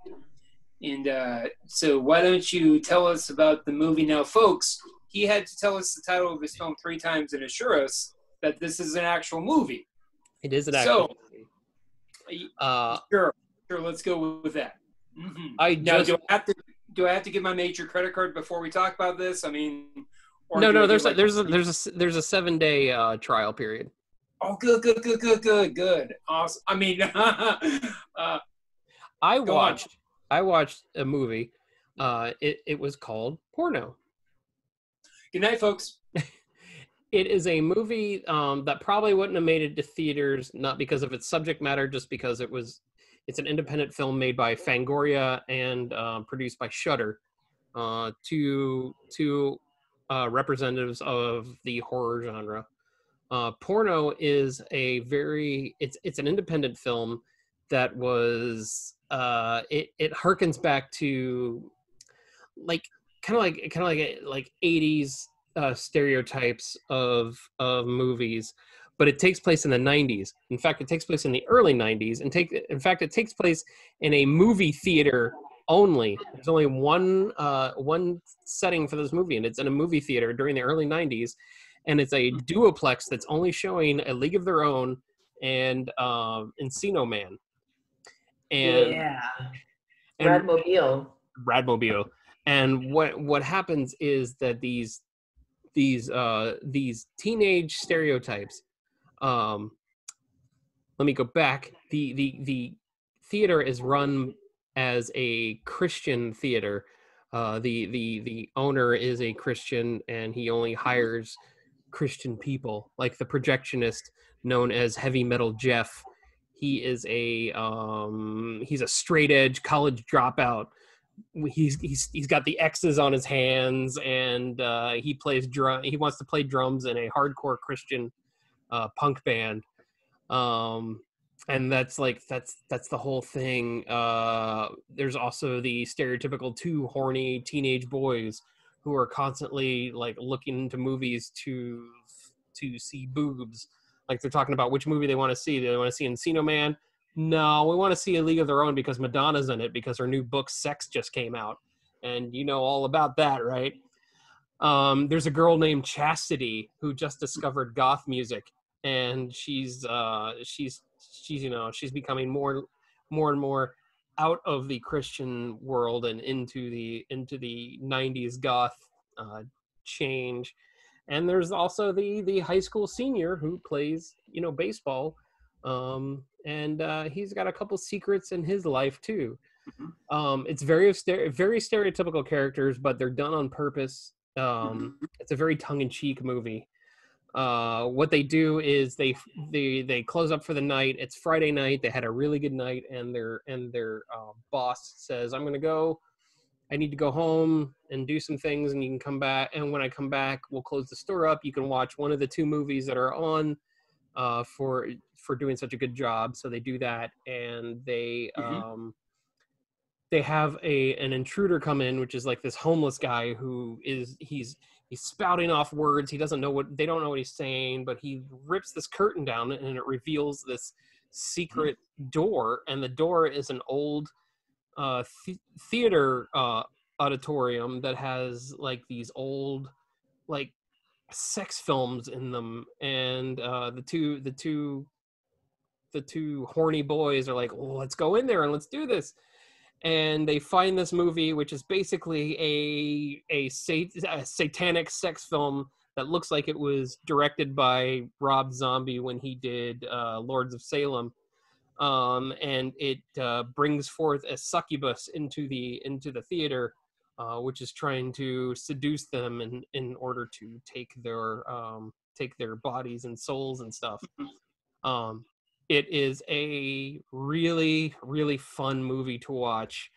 and so why don't you tell us about the movie now, folks? He had to tell us the title of his film 3 times and assure us that this is an actual movie. It is an actual movie. Sure. Let's go with that. Mm-hmm. Do I have to give my major credit card before we talk about this? I mean, Or No, do I no. get, There's like, a 7-day trial period. Oh, good. Awesome. I mean, I go on. watched a movie. It was called Porno. Good night, folks. It is a movie that probably wouldn't have made it to theaters, not because of its subject matter, just because it's an independent film made by Fangoria and produced by Shudder, two representatives of the horror genre. Porno is it's an independent film that was it harkens back to like kind of like 80s stereotypes of movies, but it takes place in the 90s. In fact, it takes place in the early 90s, and it takes place in a movie theater only. There's only one setting for this movie, and it's in a movie theater during the early 90s, and it's a duoplex that's only showing A League of Their Own and Encino Man. And Yeah. and Radmobile. And what happens is that these teenage stereotypes. Let me go back. The theater is run as a Christian theater. The owner is a Christian, and he only hires Christian people, like the projectionist known as Heavy Metal Jeff. He is he's a straight edge college dropout. He's got the X's on his hands, and he plays drum. He wants to play drums in a hardcore Christian punk band. And that's the whole thing. There's also the stereotypical two horny teenage boys who are constantly like looking into movies to see boobs. Like they're talking about which movie they want to see. Do they want to see Encino Man? No, we want to see A League of Their Own because Madonna's in it, because her new book Sex just came out. And you know all about that, right? There's a girl named Chastity who just discovered goth music, and she's becoming more and more out of the Christian world and into the 90s goth change. And there's also the high school senior who plays baseball, and he's got a couple secrets in his life too. It's very stereotypical characters, but they're done on purpose. It's a very tongue-in-cheek movie. What they do is they close up for the night. It's Friday night. They had a really good night, and their boss says, I need to go home and do some things, and you can come back. And when I come back, we'll close the store up. You can watch one of the two movies that are on for doing such a good job. So they do that, and they have an intruder come in, which is like this homeless guy who he's spouting off words. They don't know what he's saying, but he rips this curtain down, and it reveals this secret door, and the door is an old theater auditorium that has like these old like sex films in them, and the two horny boys are like, well, let's go in there and let's do this. And they find this movie, which is basically a satanic sex film that looks like it was directed by Rob Zombie when he did Lords of Salem. And it brings forth a succubus into the theater, which is trying to seduce them in order to take their bodies and souls and stuff. It is a really, really fun movie to watch.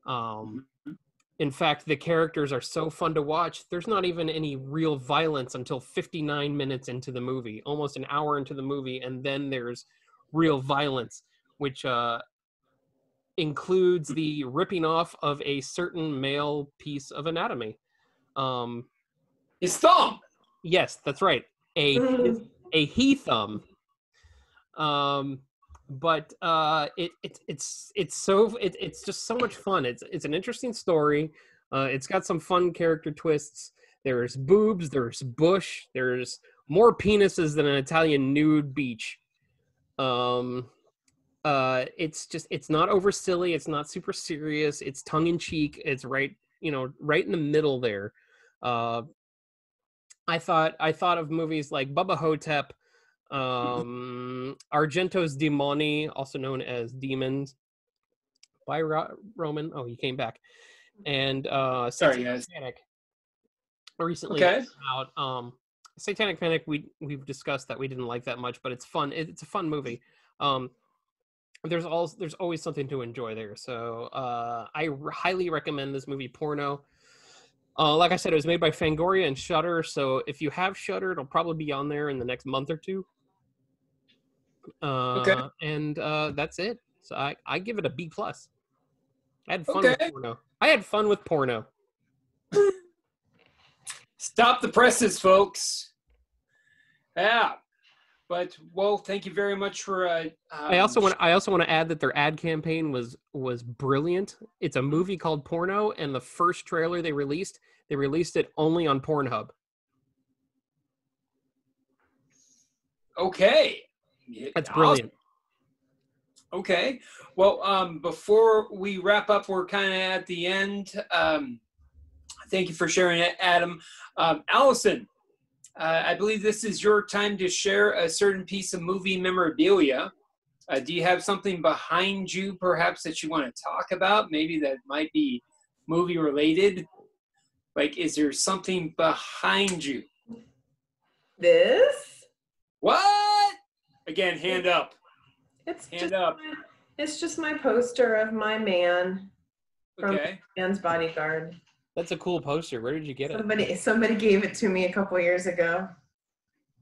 In fact, the characters are so fun to watch. There's not even any real violence until 59 minutes into the movie, almost an hour into the movie, and then there's real violence, which includes the ripping off of a certain male piece of anatomy. His thumb. Yes, that's right. A he thumb. But it's just so much fun. It's an interesting story. It's got some fun character twists. There's boobs, there's bush, there's more penises than an Italian nude beach. It's not over silly, it's not super serious, it's tongue in cheek, it's right in the middle there. I thought of movies like Bubba Hotep, Argento's Demoni, also known as Demons, by Roman. Oh, he came back. And Sorry, guys. Satanic recently Okay. came out. Satanic Panic, we've discussed that we didn't like that much, but it's fun. It's a fun movie. There's always something to enjoy there. So I highly recommend this movie, Porno. Like I said, it was made by Fangoria and Shudder. So if you have Shudder, it'll probably be on there in the next month or two. Okay. And that's it. So I give it a B+. I had fun Okay. with Porno. I had fun with Porno. Stop the presses, folks. Yeah. But, well, thank you very much for... I also want to add that their ad campaign was brilliant. It's a movie called Porno, and the first trailer they released it only on Pornhub. Okay. That's brilliant. Okay. Well, before we wrap up, we're kind of at the end. Thank you for sharing it, Adam. Alison, I believe this is your time to share a certain piece of movie memorabilia. Do you have something behind you, perhaps, that you want to talk about? Maybe that might be movie related. Like, is there something behind you? This? What? Again, hand up. It's just my poster of my man from Okay. Man's Bodyguard. That's a cool poster. Where did you get it? Somebody gave it to me a couple years ago.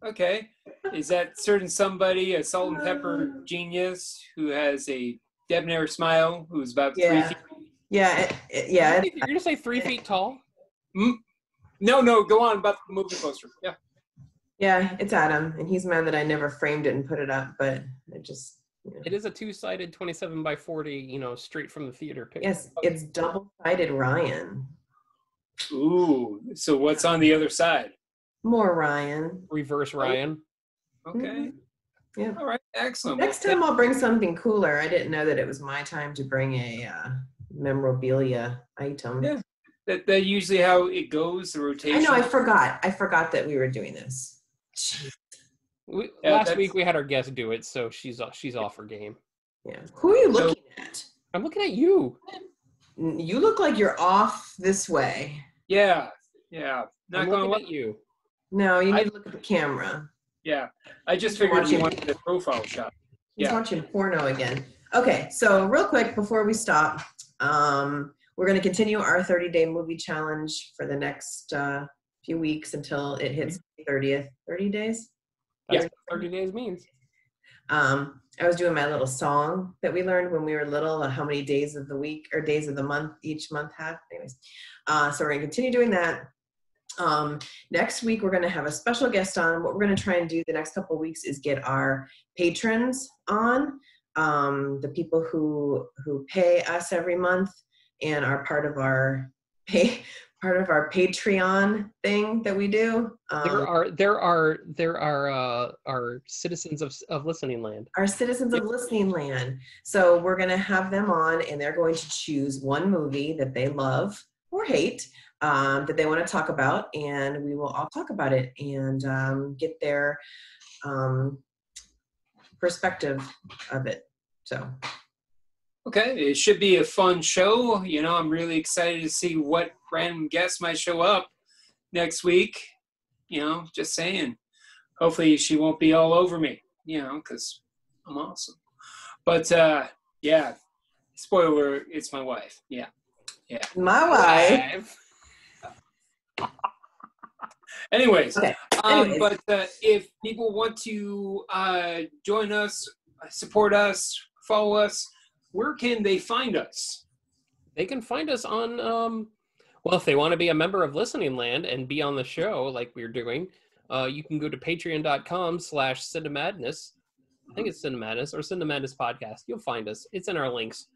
Okay. Is that certain somebody, a salt and pepper genius who has a debonair smile, who's about 3 feet? Yeah, You're going to say 3 feet tall? No, go on about the movie poster. Yeah. Yeah, it's Adam, and he's mad that I never framed it and put it up, but I just... It is a 2-sided 27 by 40, straight from the theater picture. Yes, it's double-sided Ryan. Ooh, so what's on the other side? More Ryan. Reverse Ryan. Okay. Mm-hmm. Yeah. All right, excellent. Next time I'll bring something cooler. I didn't know that it was my time to bring a memorabilia item. Yeah, that usually how it goes, the rotation. I know, I forgot that we were doing this. Last week we had our guest do it, so she's off her game. Yeah. Who are you looking at? I'm looking at you. You look like you're off this way. Yeah. Not I'm going to looking at you. No, you need to look at the camera. Yeah, I just figured you wanted the profile shot. He's watching Porno again. Okay, so real quick before we stop, we're going to continue our 30-day movie challenge for the next few weeks until it hits the 30th. 30 days? That's what 30 days means. I was doing my little song that we learned when we were little, how many days of the week or days of the month each month have. Anyways, so we're going to continue doing that. Next week, we're going to have a special guest on. What we're going to try and do the next couple of weeks is get our patrons on, the people who pay us every month and are part of our Patreon thing that we do. There are citizens of Listening Land. Our citizens of Listening Land. So we're going to have them on, and they're going to choose one movie that they love or hate, that they want to talk about, and we will all talk about it and get their perspective of it. So. Okay, it should be a fun show. I'm really excited to see what random guests might show up next week. Just saying. Hopefully she won't be all over me, because I'm awesome. But, yeah, spoiler, it's my wife. Yeah. My wife. Anyways, okay. But if people want to join us, support us, follow us, where can they find us? They can find us on, well, if they want to be a member of Listening Land and be on the show like we're doing, you can go to patreon.com/Cinemadness. I think it's Cinemadness or Cinemadness Podcast. You'll find us. It's in our links.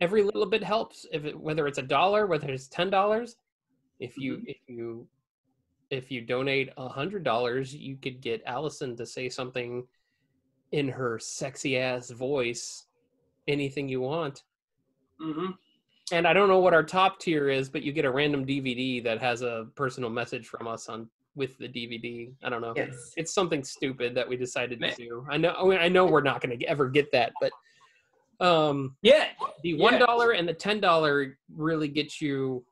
Every little bit helps. Whether it's $1, whether it's $10. If you donate $100, you could get Alison to say something in her sexy ass voice, anything you want. And I don't know what our top tier is, but you get a random DVD that has a personal message from us with the DVD. I don't know. Yes. It's something stupid that we decided to do. I know we're not going to ever get that, but the $1 and the $10 really get you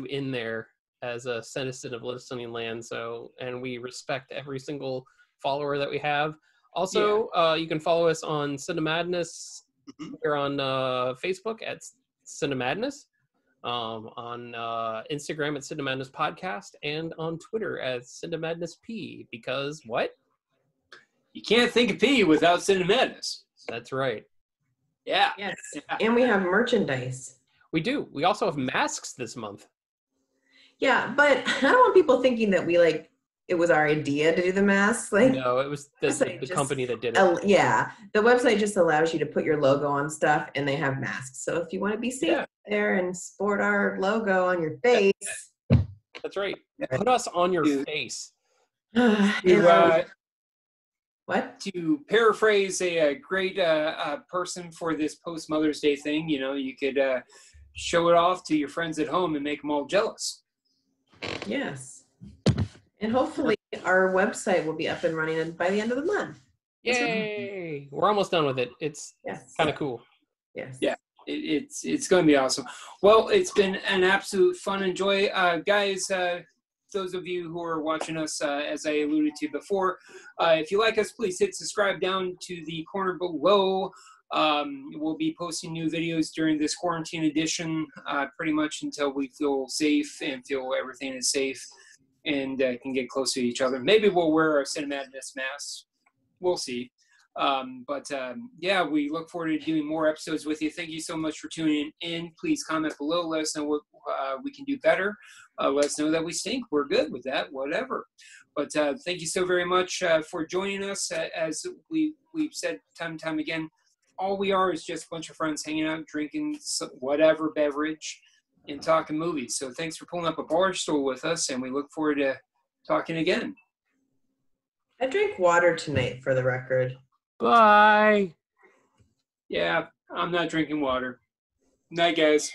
in there as a citizen of listening land. So, and we respect every single follower that we have. Also, you can follow us on Cinemadness. We're on Facebook at Cinemadness, on Instagram at Cinemadness Podcast, and on Twitter at CinemadnessP. Because what? You can't think of P without Cinemadness. That's right. Yeah. Yes. Yeah. And we have merchandise. We do. We also have masks this month. Yeah, but I don't want people thinking that it was our idea to do the masks. No, it was the company that did it. Yeah, the website just allows you to put your logo on stuff, and they have masks. So if you want to be safe there and sport our logo on your face. That's right. Put us on your face. What? To paraphrase a great person for this post-Mother's Day thing, you could show it off to your friends at home and make them all jealous. Yes. And hopefully our website will be up and running by the end of the month. Yay! We're almost done with it. It's kind of cool. Yes. Yeah, it's going to be awesome. Well, it's been an absolute fun and joy. Guys, those of you who are watching us, as I alluded to before, if you like us, please hit subscribe down to the corner below. We'll be posting new videos during this quarantine edition, pretty much until we feel safe and feel everything is safe and can get close to each other. Maybe we'll wear our Cinemadness masks. We'll see. We look forward to doing more episodes with you. Thank you so much for tuning in. Please comment below. Let us know what we can do better. Let us know that we stink. We're good with that, whatever. But thank you so very much for joining us. As we've said time and time again, all we are is just a bunch of friends hanging out, drinking whatever beverage, and talking movies. So thanks for pulling up a bar stool with us, and we look forward to talking again. I drank water tonight, for the record. Bye. Yeah, I'm not drinking water. Night, guys.